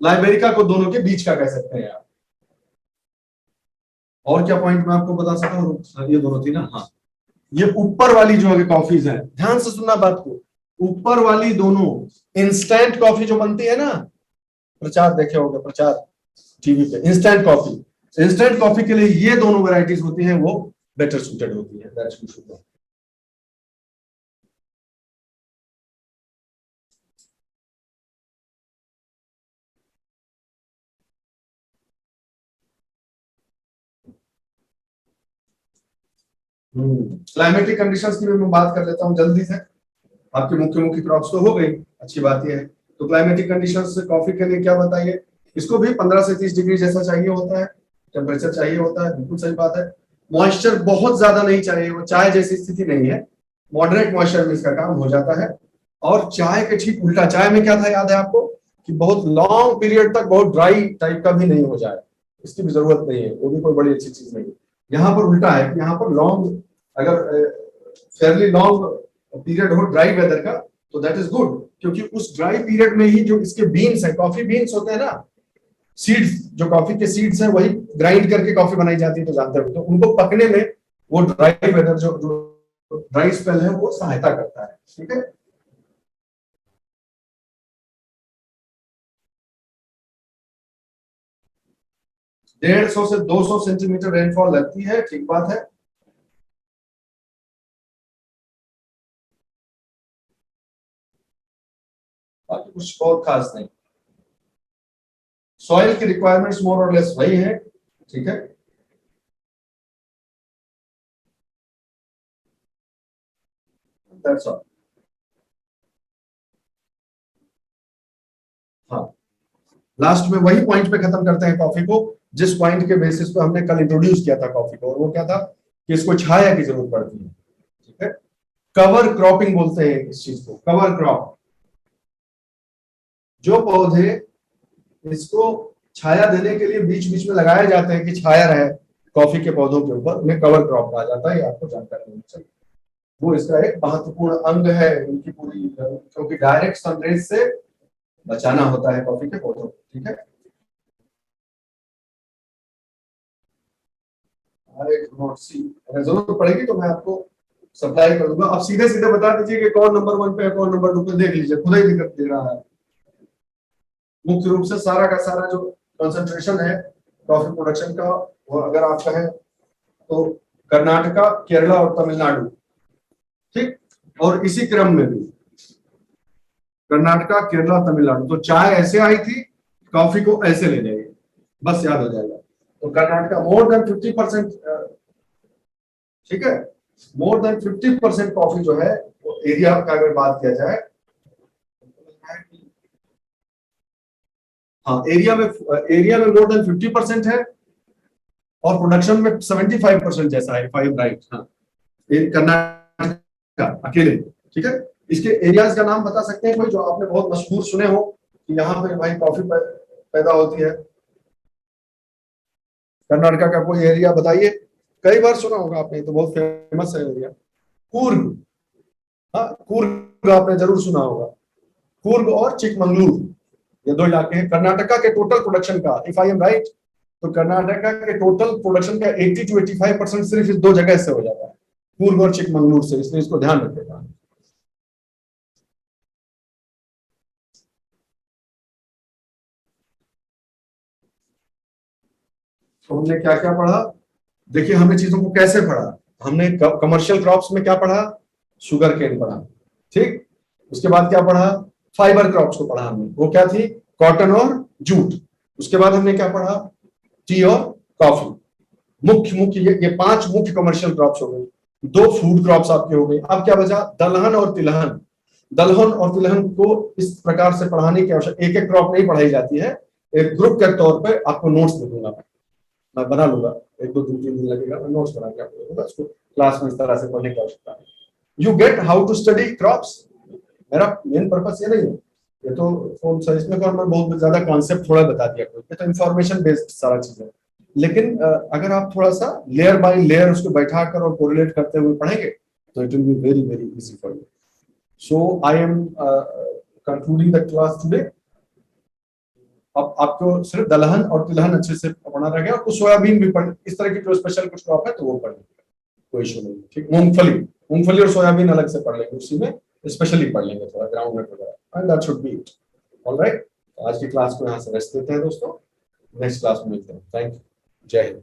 लाइबेरिका को दोनों के बीच का कह सकते हैं आप। और क्या पॉइंट मैं आपको बता सकता हूँ, ये दोनों थी ना, हाँ। ये ऊपर वाली जो है कॉफीज है, ध्यान से सुनना बात को, ऊपर वाली दोनों इंस्टेंट कॉफी जो बनती है ना, प्रचार देखे होंगे, प्रचार टीवी पे, इंस्टेंट कॉफी, इंस्टेंट कॉफी के लिए ये दोनों वैरायटीज होती हैं वो बेटर सुटेड होती है, दैट्स गुड। क्लाइमेटिक कंडीशंस की भी मैं बात कर लेता हूँ जल्दी से। आपके मुख्य मुख्य क्रॉप्स तो हो गई, अच्छी बात यह है। तो क्लाइमेटिक कंडीशंस कॉफी के लिए क्या बताइए, इसको भी 15 से 30 डिग्री जैसा चाहिए होता है, टेम्परेचर चाहिए होता है, बिल्कुल सही बात है। मॉइस्चर बहुत ज्यादा नहीं चाहिए, वो चाय जैसी स्थिति नहीं है, मॉडरेट मॉइस्चर में इसका काम हो जाता है। और चाय के ठीक उल्टा, चाय में क्या था याद है आपको कि बहुत लॉन्ग पीरियड तक बहुत ड्राई टाइप का भी नहीं हो जाए, इसकी भी जरूरत नहीं है, वो भी कोई बड़ी अच्छी चीज नहीं है। यहाँ पर उल्टा है कि यहाँ पर लॉन्ग, अगर फेयरली लॉन्ग पीरियड हो ड्राई वेदर का तो दैट इज गुड, क्योंकि उस ड्राई पीरियड में ही जो इसके बीन्स है, कॉफी बीन्स होते हैं ना, सीड्स, जो कॉफी के सीड्स हैं वही ग्राइंड करके कॉफी बनाई जाती है, तो जानते हो, तो उनको पकने में वो ड्राई वेदर जो ड्राई स्पेल है वो सहायता करता है, ठीक है। 150 से 200 सेंटीमीटर रेनफॉल लगती है, ठीक बात है। बाकी कुछ बहुत खास नहीं, सॉइल की रिक्वायरमेंट्स मोर और लेस वही है, ठीक है। That's all. हाँ, लास्ट में वही पॉइंट पे खत्म करते हैं कॉफी को, जिस पॉइंट के बेसिस पे हमने कल इंट्रोड्यूस किया था कॉफी को, और वो क्या था कि इसको छाया की जरूरत पड़ती है, ठीक है। कवर क्रॉपिंग बोलते हैं इस चीज को, कवर क्रॉप। जो पौधे इसको छाया देने के लिए बीच बीच में लगाए जाते हैं कि छाया रहे कॉफी के पौधों के ऊपर, उन्हें कवर क्रॉप कहा जाता है, ये आपको जानकारी होनी चाहिए। वो इसका एक महत्वपूर्ण अंग है उनकी पूरी, क्योंकि डायरेक्ट सनरेज से बचाना होता है कॉफी के पौधों को, ठीक है। आई नॉट सी, अगर जरूरत पड़ेगी तो मैं आपको सप्लाई कर दूंगा। आप सीधे सीधे बता दीजिए कि कौन नंबर 1 पे है, कौन नंबर 2 पे, देख लीजिए खुद ही दिक्कत दे रहा है। मुख्य रूप से सारा का सारा जो कंसंट्रेशन है कॉफी प्रोडक्शन का, वो अगर आप कहें तो कर्नाटका, केरला और तमिलनाडु, ठीक। और इसी क्रम में भी कर्नाटका, केरला, तमिलनाडु। तो चाय ऐसे आई थी, कॉफी को ऐसे ले जाइए, बस याद हो जाएगा। तो कर्नाटका मोर देन 50%, ठीक है, मोर देन 50% कॉफी जो है वो एरिया का अगर बात किया जाए, हाँ एरिया में मोर देन 50% है और प्रोडक्शन में 75% जैसा है, 5 राइट। हाँ, कर्नाटका अकेले, ठीक है। इसके एरियाज का नाम बता सकते हैं कोई जो आपने बहुत मशहूर सुने हो कि यहाँ पे भाई कॉफी पैदा होती है? कर्नाटका का कोई एरिया बताइए, कई बार सुना होगा आपने, तो बहुत फेमस है एरिया। कूर्ग, हाँ कूर्ग आपने जरूर सुना होगा। कूर्ग और चिकमंगलुरु, ये 2 इलाके हैं कर्नाटका के टोटल प्रोडक्शन का, इफ आई एम राइट। तो कर्नाटका के टोटल प्रोडक्शन का 80 to 85% सिर्फ इस 2 जगह से हो जाता है, कूर्ग और चिकमंगलुरु से, इसलिए इसको ध्यान रखिएगा। तो हमने क्या क्या पढ़ा, देखिए हमने चीजों को कैसे पढ़ा। हमने कमर्शियल क्रॉप्स में क्या पढ़ा, शुगर केन पढ़ा, ठीक। उसके बाद क्या पढ़ा, फाइबर क्रॉप्स को पढ़ा हमने, वो क्या थी, कॉटन और जूट। उसके बाद हमने क्या पढ़ा, टी और कॉफी। मुख्य मुख्य ये 5 मुख्य कमर्शियल क्रॉप्स हो गए। 2 फूड क्रॉप्स आपके हो गए। अब क्या बचा, दलहन और तिलहन। दलहन और तिलहन को इस प्रकार से पढ़ाने की आवश्यकता, एक एक क्रॉप नहीं पढ़ाई जाती है, एक ग्रुप के तौर पे आपको नोट्स दे दूंगा, मैं बना लूंगा, 1 2 3 दिन लगेगा, मैं नोट्स बना के आपको दूंगा, इसको क्लास में इस तरह से पढ़ने की आवश्यकता है। You get how to study crops. मेरा मेन पर्पस ये नहीं है, ये तो कौन सा इसमें तो मैं बहुत ज्यादा कॉन्सेप्ट थोड़ा बता दिया, ये तो इंफॉर्मेशन बेस्ड सारा चीज है। लेकिन अगर आप थोड़ा सा लेयर बाय लेयर उसको बैठाकर और कोरिलेट करते हुए पढ़ेंगे तो it will be very very easy for you. So I am concluding the class today. अब आपको सिर्फ दलहन और तिलहन अच्छे से पढ़ना रह गया, और कुछ सोयाबीन भी पढ़, इस तरह की जो स्पेशल कुछ क्रॉप है तो वो पढ़ लेंगे, कोई इशू नहीं, ठीक। मूंगफली, मूंगफली और सोयाबीन अलग से पढ़ लेंगे, उसी में स्पेशली पढ़ लेंगे थोड़ा ग्राउंड नट वगैरह, and that should be it. Alright, आज की क्लास को यहाँ से रेस्ट देते हैं दोस्तों, नेक्स्ट क्लास में मिलते हैं। थैंक यू, जय हिंद।